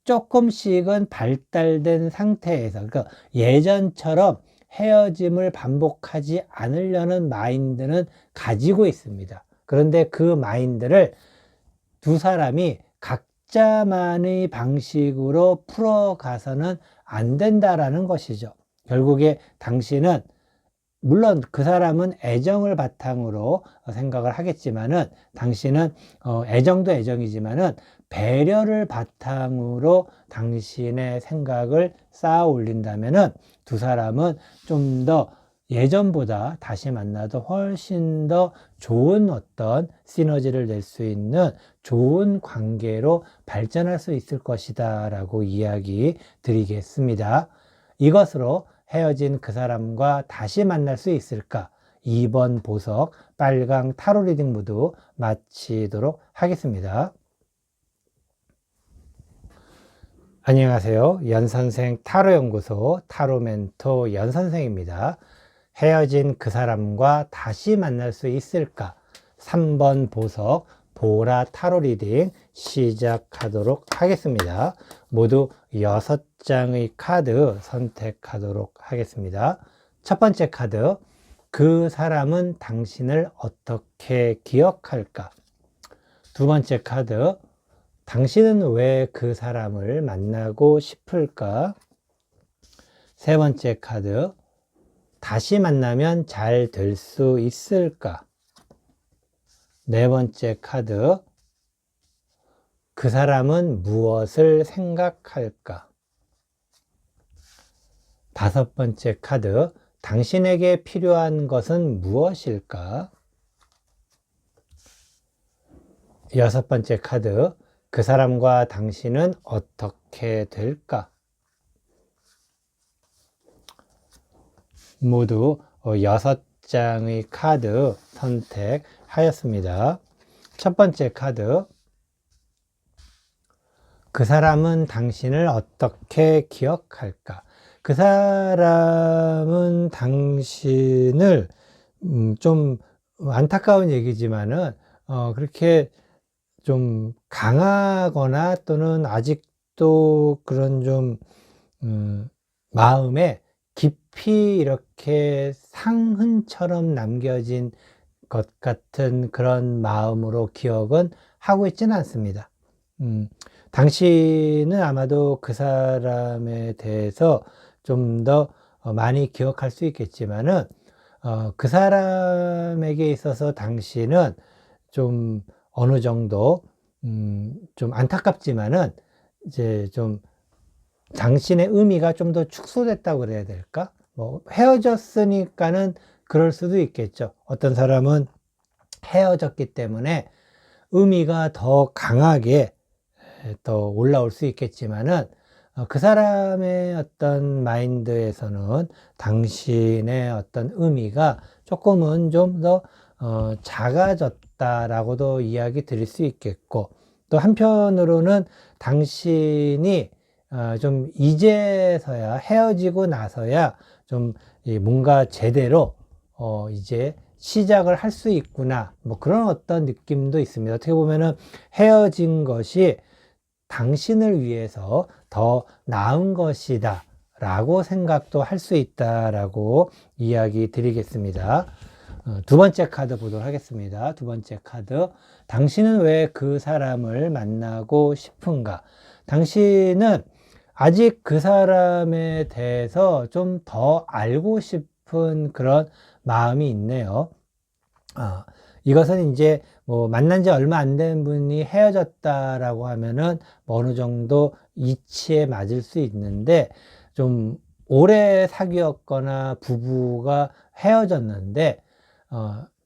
A: 조금씩은 발달된 상태에서, 그러니까 예전처럼 헤어짐을 반복하지 않으려는 마인드는 가지고 있습니다. 그런데 그 마인드를 두 사람이 각자만의 방식으로 풀어가서는 안 된다라는 것이죠. 결국에 당신은, 물론 그 사람은 애정을 바탕으로 생각을 하겠지만은 당신은 애정도 애정이지만은 배려를 바탕으로 당신의 생각을 쌓아 올린다면은 두 사람은 좀 더 예전보다 다시 만나도 훨씬 더 좋은 어떤 시너지를 낼 수 있는 좋은 관계로 발전할 수 있을 것이다 라고 이야기 드리겠습니다. 이것으로 헤어진 그 사람과 다시 만날 수 있을까? 2번 보석 빨강 타로 리딩 모두 마치도록 하겠습니다. 안녕하세요. 연선생 타로연구소 타로멘토 연선생입니다. 헤어진 그 사람과 다시 만날 수 있을까? 3번 보석 보라 타로 리딩 시작하도록 하겠습니다. 모두 6장의 카드 선택하도록 하겠습니다. 첫 번째 카드, 그 사람은 당신을 어떻게 기억할까? 두 번째 카드, 당신은 왜 그 사람을 만나고 싶을까? 세 번째 카드, 다시 만나면 잘 될 수 있을까? 네 번째 카드, 그 사람은 무엇을 생각할까? 다섯 번째 카드, 당신에게 필요한 것은 무엇일까? 여섯 번째 카드, 그 사람과 당신은 어떻게 될까? 모두 6장의 카드 선택하였습니다. 첫 번째 카드, 그 사람은 당신을 어떻게 기억할까? 그 사람은 당신을 좀 안타까운 얘기지만은 그렇게 좀 강하거나 또는 아직도 그런 좀 마음에 깊이 이렇게 상흔처럼 남겨진 것 같은 그런 마음으로 기억은 하고 있지는 않습니다. 당신은 아마도 그 사람에 대해서 좀 더 많이 기억할 수 있겠지만은 그 사람에게 있어서 당신은 좀 어느 정도 좀 안타깝지만은 이제 좀 당신의 의미가 좀 더 축소됐다고 그래야 될까? 뭐 헤어졌으니까는 그럴 수도 있겠죠. 어떤 사람은 헤어졌기 때문에 의미가 더 강하게 또 올라올 수 있겠지만은 그 사람의 어떤 마인드에서는 당신의 어떤 의미가 조금은 좀 더 작아졌다라고도 이야기 드릴 수 있겠고, 또 한편으로는 당신이 좀 이제서야 헤어지고 나서야 좀 뭔가 제대로 이제 시작을 할 수 있구나, 뭐 그런 어떤 느낌도 있습니다. 어떻게 보면은 헤어진 것이 당신을 위해서 더 나은 것이다 라고 생각도 할 수 있다라고 이야기 드리겠습니다. 두 번째 카드 보도록 하겠습니다. 두 번째 카드, 당신은 왜 그 사람을 만나고 싶은가? 당신은 아직 그 사람에 대해서 좀 더 알고 싶은 그런 마음이 있네요. 이것은 이제 뭐 만난 지 얼마 안 된 분이 헤어졌다라고 하면은 뭐 어느 정도 이치에 맞을 수 있는데, 좀 오래 사귀었거나 부부가 헤어졌는데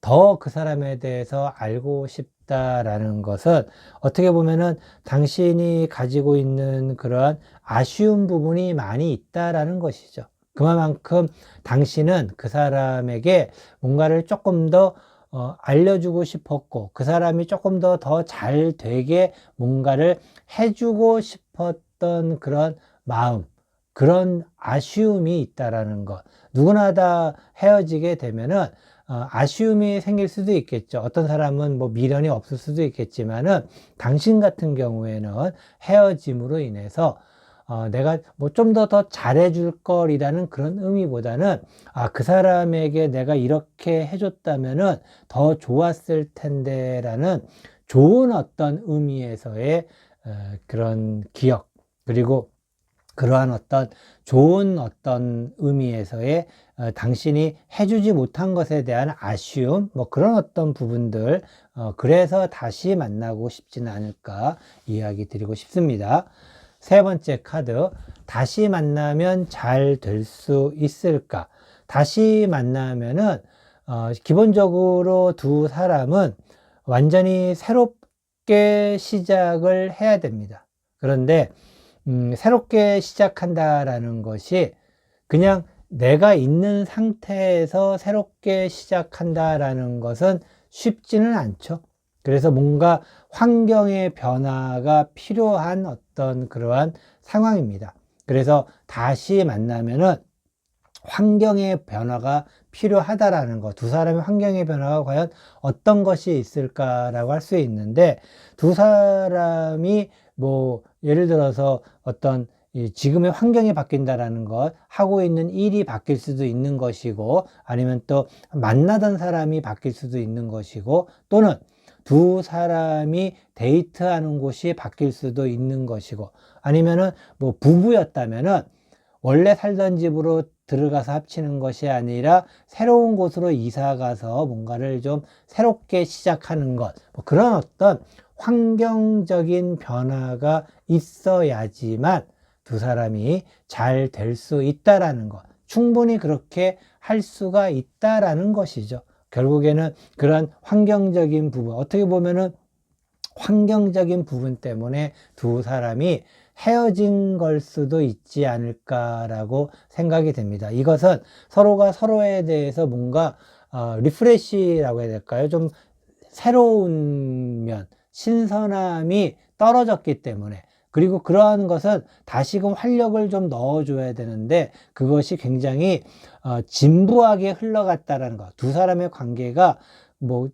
A: 더 그 사람에 대해서 알고 싶다라는 것은 어떻게 보면은 당신이 가지고 있는 그러한 아쉬운 부분이 많이 있다라는 것이죠. 그만큼 당신은 그 사람에게 뭔가를 조금 더 알려주고 싶었고, 그 사람이 조금 더 잘 되게 뭔가를 해주고 싶었던 그런 마음, 그런 아쉬움이 있다라는 것. 누구나 다 헤어지게 되면은 아쉬움이 생길 수도 있겠죠. 어떤 사람은 뭐 미련이 없을 수도 있겠지만은, 당신 같은 경우에는 헤어짐으로 인해서 내가 뭐 좀 더 잘해줄 걸이라는 그런 의미보다는 그 사람에게 내가 이렇게 해줬다면은 더 좋았을 텐데라는 좋은 어떤 의미에서의 그런 기억, 그리고 그러한 어떤 좋은 어떤 의미에서의 당신이 해주지 못한 것에 대한 아쉬움, 뭐 그런 어떤 부분들, 그래서 다시 만나고 싶지는 않을까 이야기 드리고 싶습니다. 세 번째 카드, 다시 만나면 잘 될 수 있을까? 다시 만나면은 기본적으로 두 사람은 완전히 새롭게 시작을 해야 됩니다. 그런데 새롭게 시작한다라는 것이 그냥 내가 있는 상태에서 새롭게 시작한다라는 것은 쉽지는 않죠. 그래서 뭔가 환경의 변화가 필요한 어떤 그러한 상황입니다. 그래서 다시 만나면은 환경의 변화가 필요하다라는 것, 두 사람의 환경의 변화가 과연 어떤 것이 있을까라고 할 수 있는데, 두 사람이 뭐 예를 들어서 어떤 지금의 환경이 바뀐다라는 것, 하고 있는 일이 바뀔 수도 있는 것이고, 아니면 또 만나던 사람이 바뀔 수도 있는 것이고, 또는 두 사람이 데이트하는 곳이 바뀔 수도 있는 것이고, 아니면은 뭐 부부였다면은 원래 살던 집으로 들어가서 합치는 것이 아니라 새로운 곳으로 이사 가서 뭔가를 좀 새롭게 시작하는 것, 뭐 그런 어떤 환경적인 변화가 있어야지만 두 사람이 잘 될 수 있다라는 것, 충분히 그렇게 할 수가 있다라는 것이죠. 결국에는 그런 환경적인 부분, 어떻게 보면은 환경적인 부분 때문에 두 사람이 헤어진 걸 수도 있지 않을까라고 생각이 됩니다. 이것은 서로가 서로에 대해서 뭔가 리프레시라고 해야 될까요? 좀 새로운 면, 신선함이 떨어졌기 때문에, 그리고 그러한 것은 다시금 활력을 좀 넣어줘야 되는데 그것이 굉장히 진부하게 흘러갔다라는 것. 두 사람의 관계가 뭐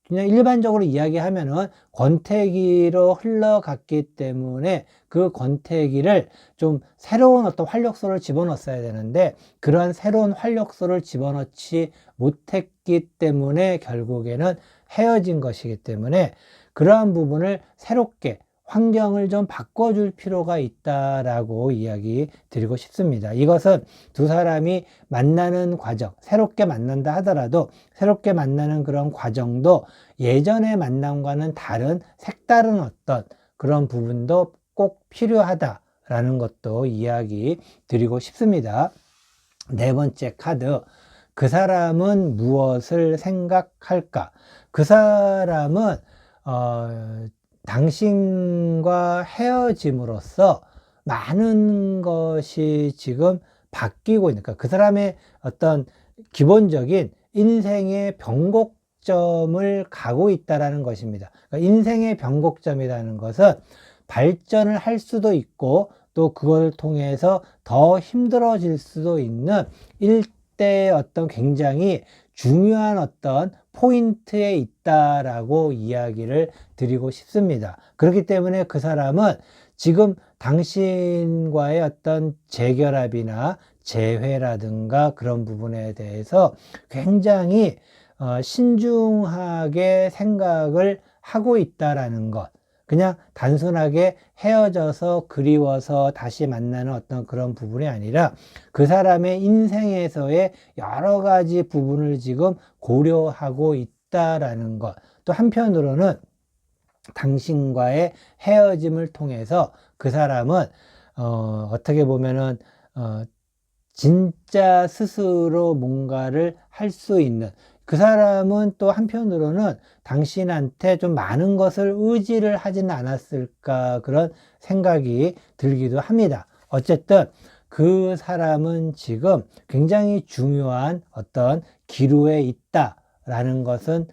A: 그냥 일반적으로 이야기하면은 권태기로 흘러갔기 때문에 그 권태기를 좀 새로운 어떤 활력소를 집어넣었어야 되는데 그러한 새로운 활력소를 집어넣지 못했기 때문에 결국에는 헤어진 것이기 때문에 그러한 부분을 새롭게 환경을 좀 바꿔줄 필요가 있다라고 이야기 드리고 싶습니다. 이것은 두 사람이 만나는 과정, 새롭게 만난다 하더라도 새롭게 만나는 그런 과정도 예전의 만남과는 다른 색다른 어떤 그런 부분도 꼭 필요하다라는 것도 이야기 드리고 싶습니다. 네 번째 카드, 그 사람은 무엇을 생각할까? 그 사람은 당신과 헤어짐으로써 많은 것이 지금 바뀌고 있으니까 그 사람의 어떤 기본적인 인생의 변곡점을 가고 있다라는 것입니다. 그러니까 인생의 변곡점이라는 것은 발전을 할 수도 있고 또 그걸 통해서 더 힘들어질 수도 있는 일대의 어떤 굉장히 중요한 어떤 포인트에 있다라고 이야기를 드리고 싶습니다. 그렇기 때문에 그 사람은 지금 당신과의 어떤 재결합이나 재회라든가 그런 부분에 대해서 굉장히 신중하게 생각을 하고 있다라는 것. 그냥 단순하게 헤어져서 그리워서 다시 만나는 어떤 그런 부분이 아니라 그 사람의 인생에서의 여러 가지 부분을 지금 고려하고 있다라는 것. 또 한편으로는 당신과의 헤어짐을 통해서 그 사람은 어떻게 보면은 진짜 스스로 뭔가를 할 수 있는, 그 사람은 또 한편으로는 당신한테 좀 많은 것을 의지를 하지는 않았을까 그런 생각이 들기도 합니다. 어쨌든 그 사람은 지금 굉장히 중요한 어떤 기로에 있다라는 것은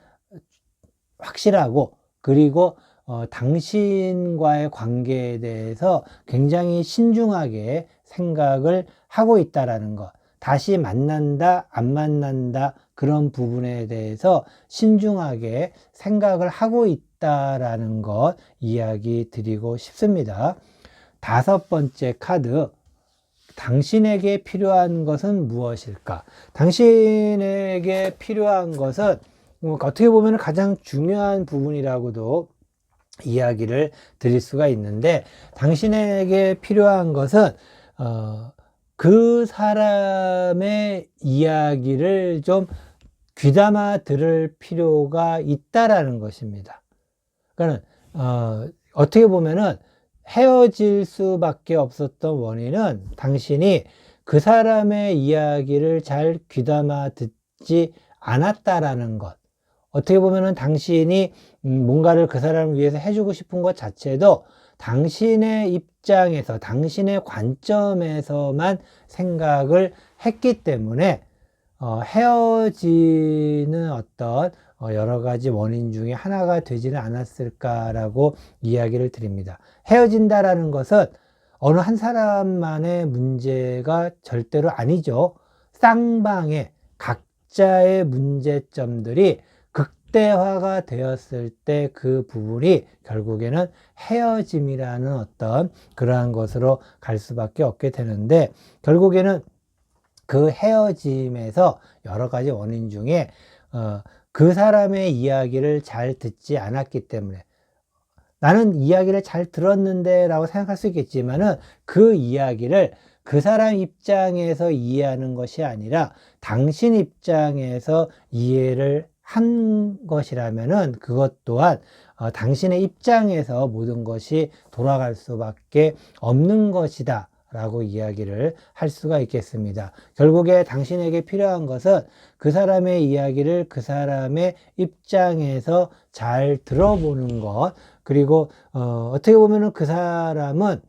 A: 확실하고, 그리고 당신과의 관계에 대해서 굉장히 신중하게 생각을 하고 있다라는 것. 다시 만난다, 안 만난다, 그런 부분에 대해서 신중하게 생각을 하고 있다라는 것 이야기 드리고 싶습니다. 다섯 번째 카드, 당신에게 필요한 것은 무엇일까? 당신에게 필요한 것은 어떻게 보면 가장 중요한 부분이라고도 이야기를 드릴 수가 있는데, 당신에게 필요한 것은 그 사람의 이야기를 좀 귀담아 들을 필요가 있다라는 것입니다. 그러니까 어떻게 보면은 헤어질 수밖에 없었던 원인은 당신이 그 사람의 이야기를 잘 귀담아 듣지 않았다라는 것. 어떻게 보면은 당신이 뭔가를 그 사람을 위해서 해주고 싶은 것 자체도 당신의 입장에서, 당신의 관점에서만 생각을 했기 때문에 헤어지는 어떤 여러 가지 원인 중에 하나가 되지는 않았을까라고 이야기를 드립니다. 헤어진다라는 것은 어느 한 사람만의 문제가 절대로 아니죠. 쌍방의 각자의 문제점들이 극대화가 되었을 때 그 부분이 결국에는 헤어짐이라는 어떤 그러한 것으로 갈 수밖에 없게 되는데, 결국에는 그 헤어짐에서 여러 가지 원인 중에 그 사람의 이야기를 잘 듣지 않았기 때문에, 나는 이야기를 잘 들었는데 라고 생각할 수 있겠지만은 그 이야기를 그 사람 입장에서 이해하는 것이 아니라 당신 입장에서 이해를 한 것이라면은 그것 또한 당신의 입장에서 모든 것이 돌아갈 수밖에 없는 것이다 라고 이야기를 할 수가 있겠습니다. 결국에 당신에게 필요한 것은 그 사람의 이야기를 그 사람의 입장에서 잘 들어보는 것, 그리고 어떻게 보면은 그 사람은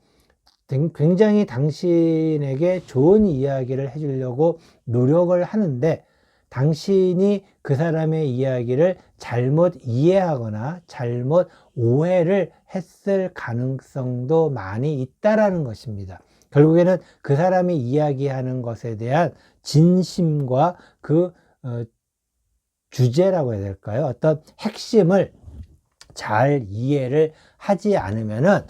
A: 굉장히 당신에게 좋은 이야기를 해주려고 노력을 하는데 당신이 그 사람의 이야기를 잘못 이해하거나 잘못 오해를 했을 가능성도 많이 있다라는 것입니다. 결국에는 그 사람이 이야기하는 것에 대한 진심과 그 주제라고 해야 될까요? 어떤 핵심을 잘 이해를 하지 않으면은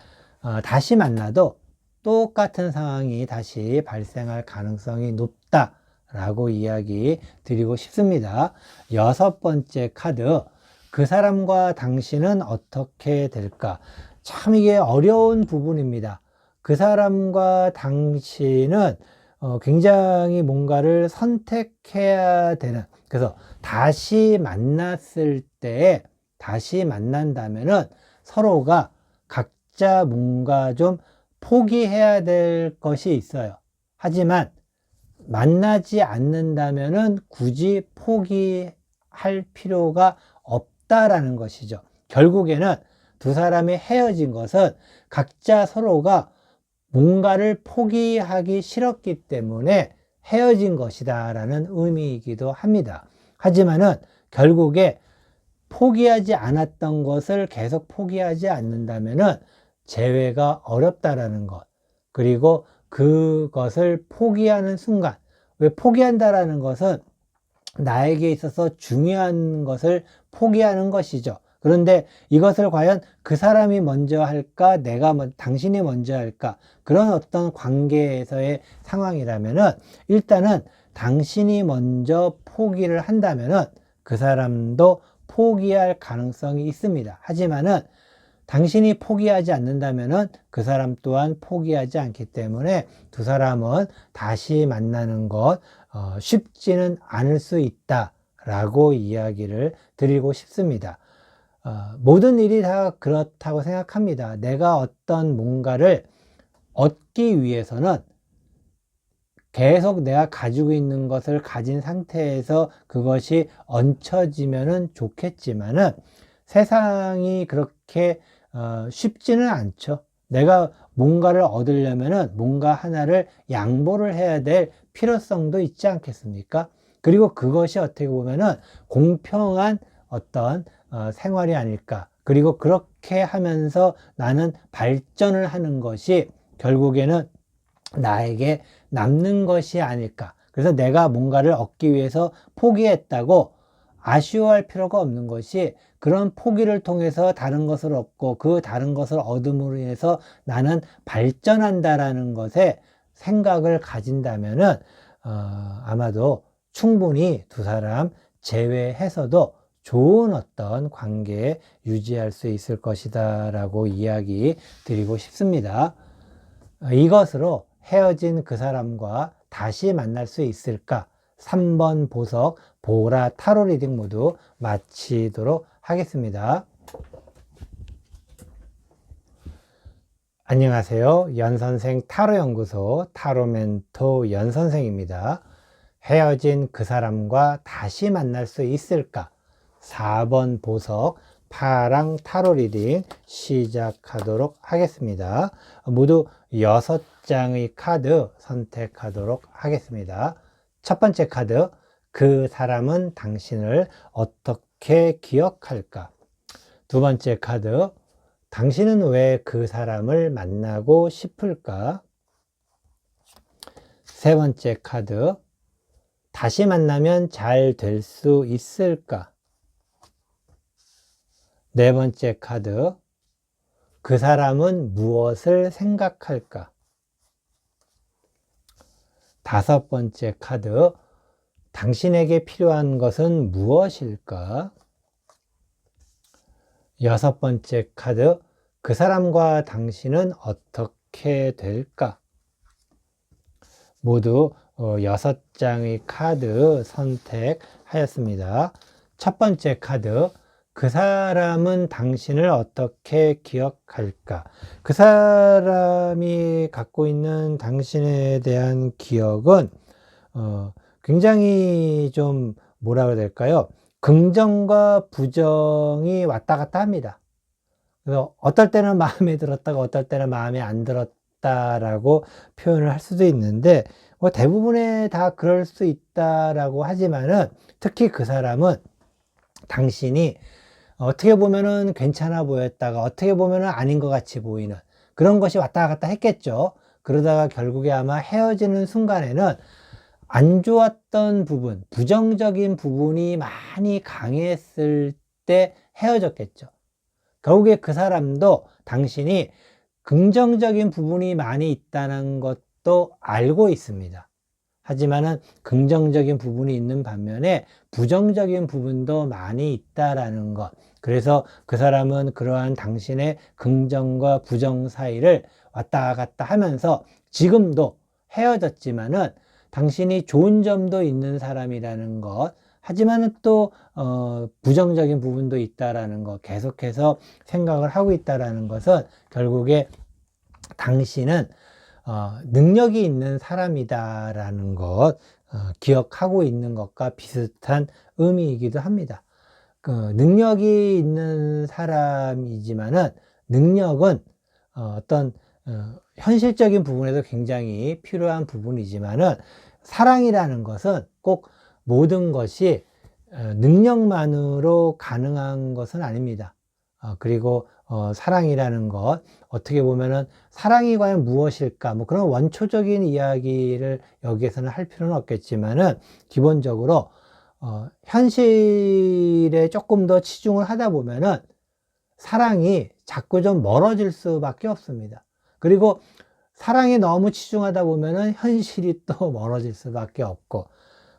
A: 다시 만나도 똑같은 상황이 다시 발생할 가능성이 높다라고 이야기 드리고 싶습니다. 6번째 카드, 그 사람과 당신은 어떻게 될까? 참 이게 어려운 부분입니다. 그 사람과 당신은 굉장히 뭔가를 선택해야 되는, 그래서 다시 만났을 때, 다시 만난다면은 서로가 각자 뭔가 좀 포기해야 될 것이 있어요. 하지만 만나지 않는다면은 굳이 포기할 필요가 없다라는 것이죠. 결국에는 두 사람이 헤어진 것은 각자 서로가 뭔가를 포기하기 싫었기 때문에 헤어진 것이다 라는 의미이기도 합니다. 하지만은 결국에 포기하지 않았던 것을 계속 포기하지 않는다면은 재회가 어렵다라는 것, 그리고 그것을 포기하는 순간, 왜 포기한다라는 것은 나에게 있어서 중요한 것을 포기하는 것이죠. 그런데 이것을 과연 그 사람이 먼저 할까, 당신이 먼저 할까, 그런 어떤 관계에서의 상황이라면은 일단은 당신이 먼저 포기를 한다면은 그 사람도 포기할 가능성이 있습니다. 하지만은 당신이 포기하지 않는다면은 그 사람 또한 포기하지 않기 때문에 두 사람은 다시 만나는 것 쉽지는 않을 수 있다라고 이야기를 드리고 싶습니다. 모든 일이 다 그렇다고 생각합니다. 내가 어떤 뭔가를 얻기 위해서는 계속 내가 가지고 있는 것을 가진 상태에서 그것이 얹혀지면은 좋겠지만은 세상이 그렇게 쉽지는 않죠. 내가 뭔가를 얻으려면은 뭔가 하나를 양보를 해야 될 필요성도 있지 않겠습니까? 그리고 그것이 어떻게 보면은 공평한 어떤 생활이 아닐까. 그리고 그렇게 하면서 나는 발전을 하는 것이 결국에는 나에게 남는 것이 아닐까. 그래서 내가 뭔가를 얻기 위해서 포기했다고 아쉬워할 필요가 없는 것이, 그런 포기를 통해서 다른 것을 얻고 그 다른 것을 얻음으로 인해서 나는 발전한다라는 것에 생각을 가진다면은 아마도 충분히 두 사람 제외해서도 좋은 어떤 관계 유지할 수 있을 것이다 라고 이야기 드리고 싶습니다. 이것으로 헤어진 그 사람과 다시 만날 수 있을까? 3번 보석, 보라 타로 리딩 모두 마치도록 하겠습니다. 안녕하세요. 연선생 타로연구소 타로멘토 연선생입니다. 헤어진 그 사람과 다시 만날 수 있을까? 4번 보석, 파랑 타로 리딩 시작하도록 하겠습니다. 모두 6장의 카드 선택하도록 하겠습니다. 첫 번째 카드, 그 사람은 당신을 어떻게 기억할까? 두 번째 카드, 당신은 왜 그 사람을 만나고 싶을까? 세 번째 카드, 다시 만나면 잘 될 수 있을까? 네 번째 카드, 그 사람은 무엇을 생각할까? 다섯 번째 카드, 당신에게 필요한 것은 무엇일까? 여섯 번째 카드, 그 사람과 당신은 어떻게 될까? 모두 6장의 카드 선택하였습니다. 첫 번째 카드, 그 사람은 당신을 어떻게 기억할까? 그 사람이 갖고 있는 당신에 대한 기억은 굉장히 좀 뭐라 그래야 될까요? 긍정과 부정이 왔다 갔다 합니다. 그래서 어떨 때는 마음에 들었다가 어떨 때는 마음에 안 들었다라고 표현을 할 수도 있는데, 뭐 대부분의 다 그럴 수 있다라고 하지만은, 특히 그 사람은 당신이 어떻게 보면은 괜찮아 보였다가 어떻게 보면은 아닌 것 같이 보이는 그런 것이 왔다 갔다 했겠죠. 그러다가 결국에 아마 헤어지는 순간에는 안 좋았던 부분, 부정적인 부분이 많이 강했을 때 헤어졌겠죠. 결국에 그 사람도 당신이 긍정적인 부분이 많이 있다는 것도 알고 있습니다. 하지만은 긍정적인 부분이 있는 반면에 부정적인 부분도 많이 있다라는 것. 그래서 그 사람은 그러한 당신의 긍정과 부정 사이를 왔다 갔다 하면서 지금도 헤어졌지만은 당신이 좋은 점도 있는 사람이라는 것. 하지만은 또 부정적인 부분도 있다라는 것, 계속해서 생각을 하고 있다라는 것은 결국에 당신은 능력이 있는 사람이다라는 것, 기억하고 있는 것과 비슷한 의미이기도 합니다. 능력이 있는 사람이지만은 능력은 어떤 현실적인 부분에서 굉장히 필요한 부분이지만은 사랑이라는 것은 꼭 모든 것이 능력만으로 가능한 것은 아닙니다. 그리고 사랑이라는 것, 어떻게 보면은 사랑이 과연 무엇일까, 뭐 그런 원초적인 이야기를 여기에서는 할 필요는 없겠지만은 기본적으로 현실에 조금 더 치중을 하다 보면은 사랑이 자꾸 좀 멀어질 수밖에 없습니다. 그리고 사랑에 너무 치중하다 보면은 현실이 또 멀어질 수밖에 없고,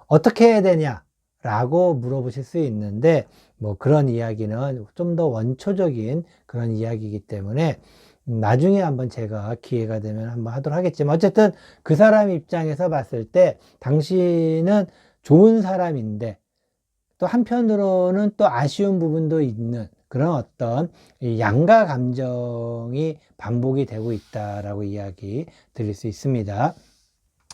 A: 어떻게 해야 되냐 라고 물어보실 수 있는데, 뭐 그런 이야기는 좀 더 원초적인 그런 이야기이기 때문에 나중에 한번 제가 기회가 되면 한번 하도록 하겠지만, 어쨌든 그 사람 입장에서 봤을 때 당신은 좋은 사람인데 또 한편으로는 또 아쉬운 부분도 있는 그런 어떤 양가 감정이 반복이 되고 있다라고 이야기 드릴 수 있습니다.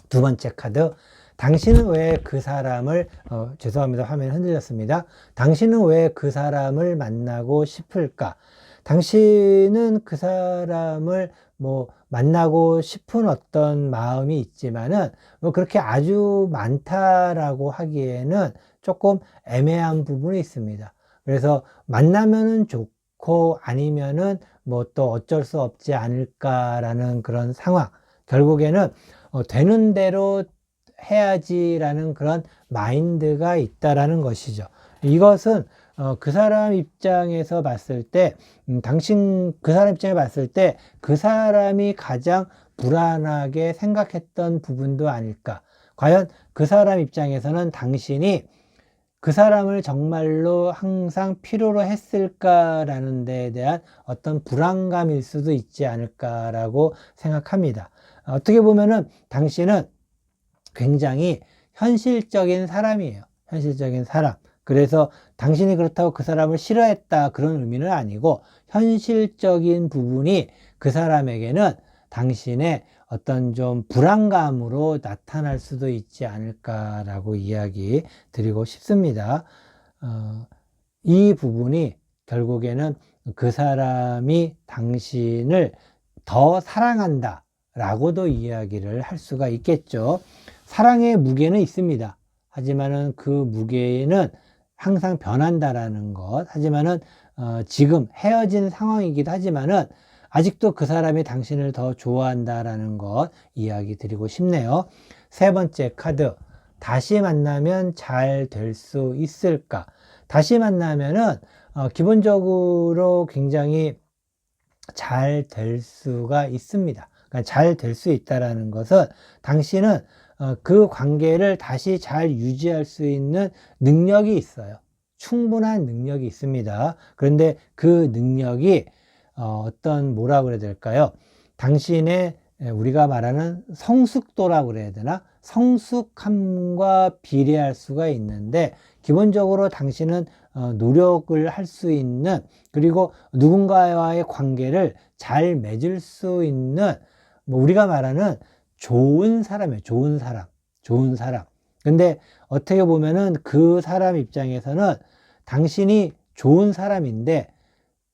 A: 두 번째 카드, 당신은 왜 그 사람을 죄송합니다, 화면이 흔들렸습니다. 당신은 왜 그 사람을 만나고 싶을까? 당신은 그 사람을 뭐 만나고 싶은 어떤 마음이 있지만은 뭐 그렇게 아주 많다라고 하기에는 조금 애매한 부분이 있습니다. 그래서 만나면은 좋고 아니면은 뭐 또 어쩔 수 없지 않을까라는 그런 상황. 결국에는 되는 대로 해야지라는 그런 마인드가 있다라는 것이죠. 이것은 그 사람 입장에서 봤을 때, 그 사람 입장에 봤을 때 그 사람이 가장 불안하게 생각했던 부분도 아닐까. 과연 그 사람 입장에서는 당신이 그 사람을 정말로 항상 필요로 했을까라는 데에 대한 어떤 불안감일 수도 있지 않을까라고 생각합니다. 어떻게 보면은 당신은 굉장히 현실적인 사람이에요. 현실적인 사람. 그래서 당신이 그렇다고 그 사람을 싫어했다 그런 의미는 아니고, 현실적인 부분이 그 사람에게는 당신의 어떤 좀 불안감으로 나타날 수도 있지 않을까라고 이야기 드리고 싶습니다. 이 부분이 결국에는 그 사람이 당신을 더 사랑한다 라고도 이야기를 할 수가 있겠죠. 사랑의 무게는 있습니다. 하지만은 그 무게는 항상 변한다라는 것. 하지만은 지금 헤어진 상황이기도 하지만은 아직도 그 사람이 당신을 더 좋아한다라는 것 이야기 드리고 싶네요. 세 번째 카드, 다시 만나면 잘 될 수 있을까? 다시 만나면은 기본적으로 굉장히 잘 될 수가 있습니다. 그러니까 잘 될 수 있다라는 것은 당신은 그 관계를 다시 잘 유지할 수 있는 능력이 있어요. 충분한 능력이 있습니다. 그런데 그 능력이 어떤 뭐라 그래야 될까요? 당신의 우리가 말하는 성숙도라고 그래야 되나? 성숙함과 비례할 수가 있는데, 기본적으로 당신은 노력을 할 수 있는, 그리고 누군가와의 관계를 잘 맺을 수 있는, 뭐 우리가 말하는 좋은 사람이에요. 좋은 사람. 좋은 사람. 근데 어떻게 보면은 그 사람 입장에서는 당신이 좋은 사람인데,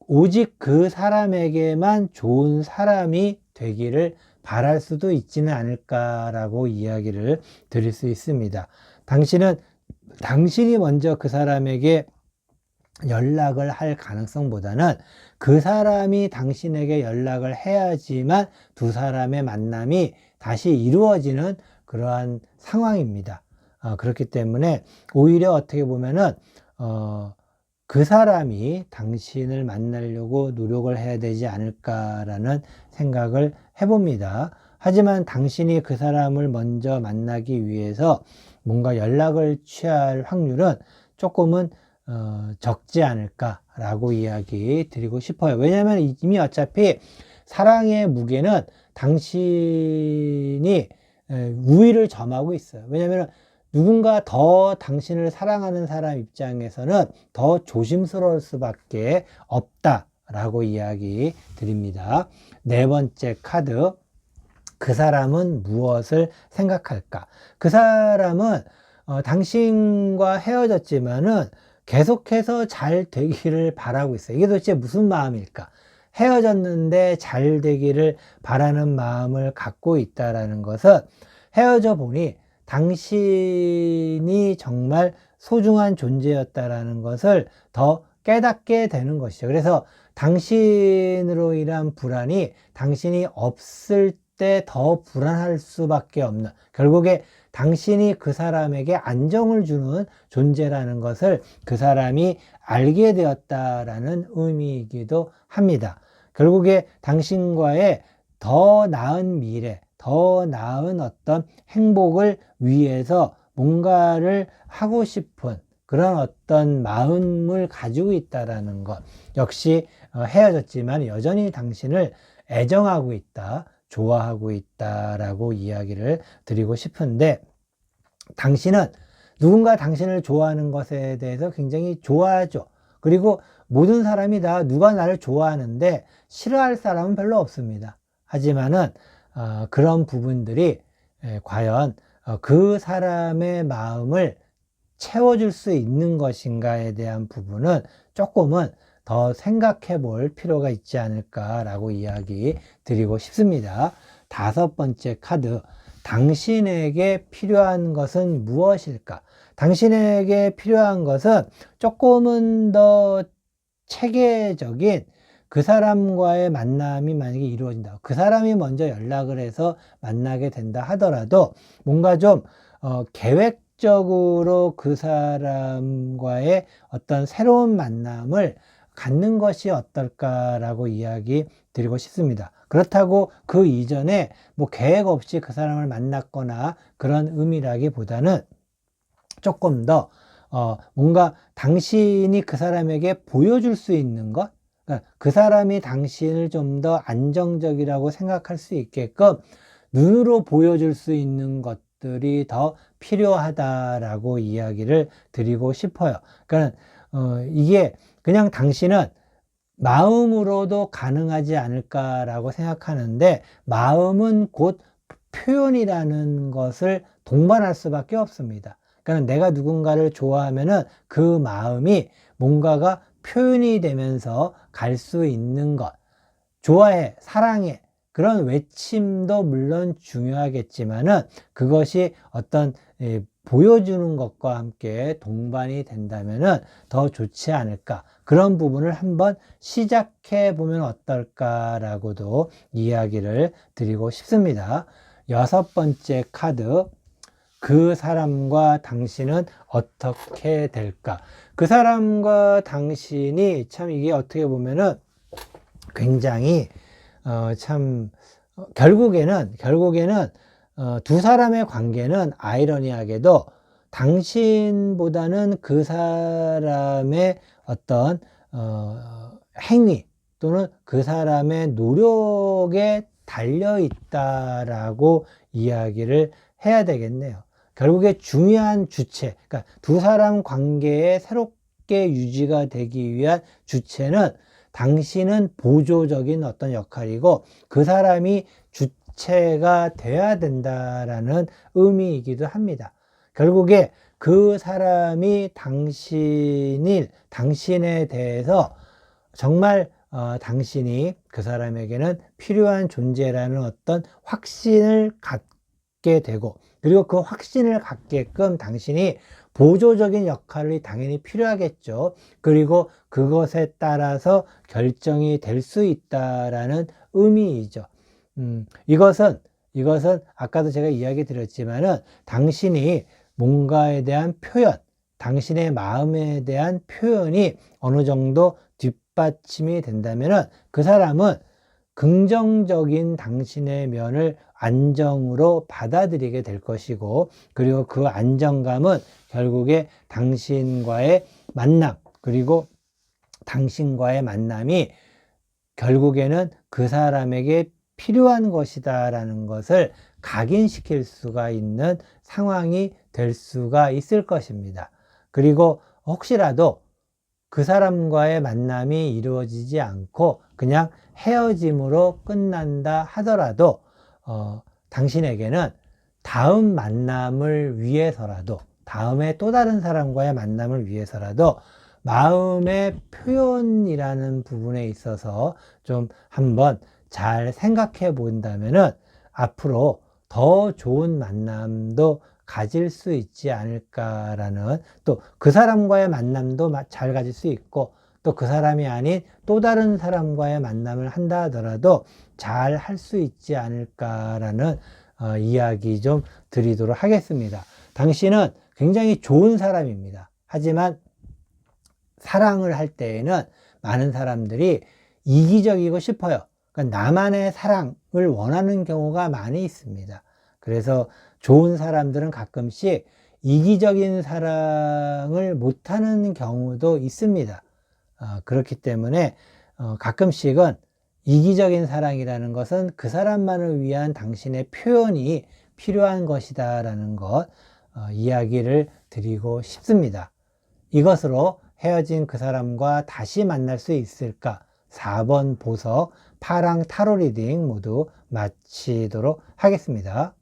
A: 오직 그 사람에게만 좋은 사람이 되기를 바랄 수도 있지는 않을까라고 이야기를 드릴 수 있습니다. 당신이 먼저 그 사람에게 연락을 할 가능성보다는 그 사람이 당신에게 연락을 해야지만 두 사람의 만남이 다시 이루어지는 그러한 상황입니다. 그렇기 때문에 오히려 어떻게 보면은 그 사람이 당신을 만나려고 노력을 해야 되지 않을까라는 생각을 해봅니다. 하지만 당신이 그 사람을 먼저 만나기 위해서 뭔가 연락을 취할 확률은 조금은 적지 않을까라고 이야기 드리고 싶어요. 왜냐하면 이미 어차피 사랑의 무게는 당신이 우위를 점하고 있어요. 왜냐하면 누군가 더 당신을 사랑하는 사람 입장에서는 더 조심스러울 수밖에 없다라고 이야기 드립니다. 네 번째 카드, 그 사람은 무엇을 생각할까? 그 사람은 당신과 헤어졌지만은 계속해서 잘 되기를 바라고 있어요. 이게 도대체 무슨 마음일까? 헤어졌는데 잘 되기를 바라는 마음을 갖고 있다라는 것은 헤어져 보니 당신이 정말 소중한 존재였다라는 것을 더 깨닫게 되는 것이죠. 그래서 당신으로 인한 불안이 당신이 없을 때 더 불안할 수밖에 없는, 결국에 당신이 그 사람에게 안정을 주는 존재라는 것을 그 사람이 알게 되었다라는 의미이기도 합니다. 결국에 당신과의 더 나은 미래, 더 나은 어떤 행복을 위해서 뭔가를 하고 싶은 그런 어떤 마음을 가지고 있다라는 것. 역시 헤어졌지만 여전히 당신을 애정하고 있다, 좋아하고 있다라고 이야기를 드리고 싶은데, 당신은 누군가 당신을 좋아하는 것에 대해서 굉장히 좋아하죠. 그리고 모든 사람이 다 누가 나를 좋아하는데 싫어할 사람은 별로 없습니다. 하지만은 그런 부분들이 과연 그 사람의 마음을 채워줄 수 있는 것인가에 대한 부분은 조금은 더 생각해 볼 필요가 있지 않을까라고 이야기 드리고 싶습니다. 다섯 번째 카드, 당신에게 필요한 것은 무엇일까? 당신에게 필요한 것은 조금은 더 체계적인 그 사람과의 만남이 만약에 이루어진다. 그 사람이 먼저 연락을 해서 만나게 된다 하더라도 뭔가 좀 계획적으로 그 사람과의 어떤 새로운 만남을 갖는 것이 어떨까라고 이야기 드리고 싶습니다. 그렇다고 그 이전에 뭐 계획 없이 그 사람을 만났거나 그런 의미라기보다는 조금 더 뭔가 당신이 그 사람에게 보여줄 수 있는 것, 그러니까 그 사람이 당신을 좀 더 안정적이라고 생각할 수 있게끔 눈으로 보여줄 수 있는 것들이 더 필요하다라고 이야기를 드리고 싶어요. 그러니까 이게 그냥 당신은 마음으로도 가능하지 않을까라고 생각하는데, 마음은 곧 표현이라는 것을 동반할 수밖에 없습니다. 그러니까 내가 누군가를 좋아하면은 그 마음이 뭔가가 표현이 되면서 갈 수 있는 것, 좋아해, 사랑해, 그런 외침도 물론 중요하겠지만은 그것이 어떤 보여주는 것과 함께 동반이 된다면은 더 좋지 않을까. 그런 부분을 한번 시작해 보면 어떨까라고도 이야기를 드리고 싶습니다. 여섯 번째 카드, 그 사람과 당신은 어떻게 될까? 그 사람과 당신이 참 이게 어떻게 보면은 굉장히 결국에는 두 사람의 관계는 아이러니하게도 당신보다는 그 사람의 어떤 행위 또는 그 사람의 노력에 달려 있다라고 이야기를 해야 되겠네요. 결국에 중요한 주체, 그러니까 두 사람 관계에 새롭게 유지가 되기 위한 주체는 당신은 보조적인 어떤 역할이고 그 사람이 주체가 돼야 된다라는 의미이기도 합니다. 결국에 그 사람이 당신에 대해서 정말 당신이 그 사람에게는 필요한 존재라는 어떤 확신을 갖게 되고, 그리고 그 확신을 갖게끔 당신이 보조적인 역할이 당연히 필요하겠죠. 그리고 그것에 따라서 결정이 될 수 있다라는 의미이죠. 이것은 아까도 제가 이야기 드렸지만은 당신이 뭔가에 대한 표현, 당신의 마음에 대한 표현이 어느 정도 뒷받침이 된다면은 그 사람은 긍정적인 당신의 면을 안정으로 받아들이게 될 것이고, 그리고 그 안정감은 결국에 당신과의 만남, 그리고 당신과의 만남이 결국에는 그 사람에게 필요한 것이다라는 것을 각인시킬 수가 있는 상황이 될 수가 있을 것입니다. 그리고 혹시라도 그 사람과의 만남이 이루어지지 않고 그냥 헤어짐으로 끝난다 하더라도 당신에게는 다음 만남을 위해서라도, 다음에 또 다른 사람과의 만남을 위해서라도 마음의 표현이라는 부분에 있어서 좀 한번 잘 생각해 본다면은 앞으로 더 좋은 만남도 가질 수 있지 않을까라는, 또 그 사람과의 만남도 잘 가질 수 있고, 또 그 사람이 아닌 또 다른 사람과의 만남을 한다 하더라도 잘 할 수 있지 않을까라는 이야기 좀 드리도록 하겠습니다. 당신은 굉장히 좋은 사람입니다. 하지만 사랑을 할 때에는 많은 사람들이 이기적이고 싶어요. 그러니까 나만의 사랑을 원하는 경우가 많이 있습니다. 그래서 좋은 사람들은 가끔씩 이기적인 사랑을 못하는 경우도 있습니다. 그렇기 때문에 가끔씩은 이기적인 사랑이라는 것은 그 사람만을 위한 당신의 표현이 필요한 것이다 라는 것 이야기를 드리고 싶습니다. 이것으로 헤어진 그 사람과 다시 만날 수 있을까? 4번 보석 파랑 타로 리딩 모두 마치도록 하겠습니다.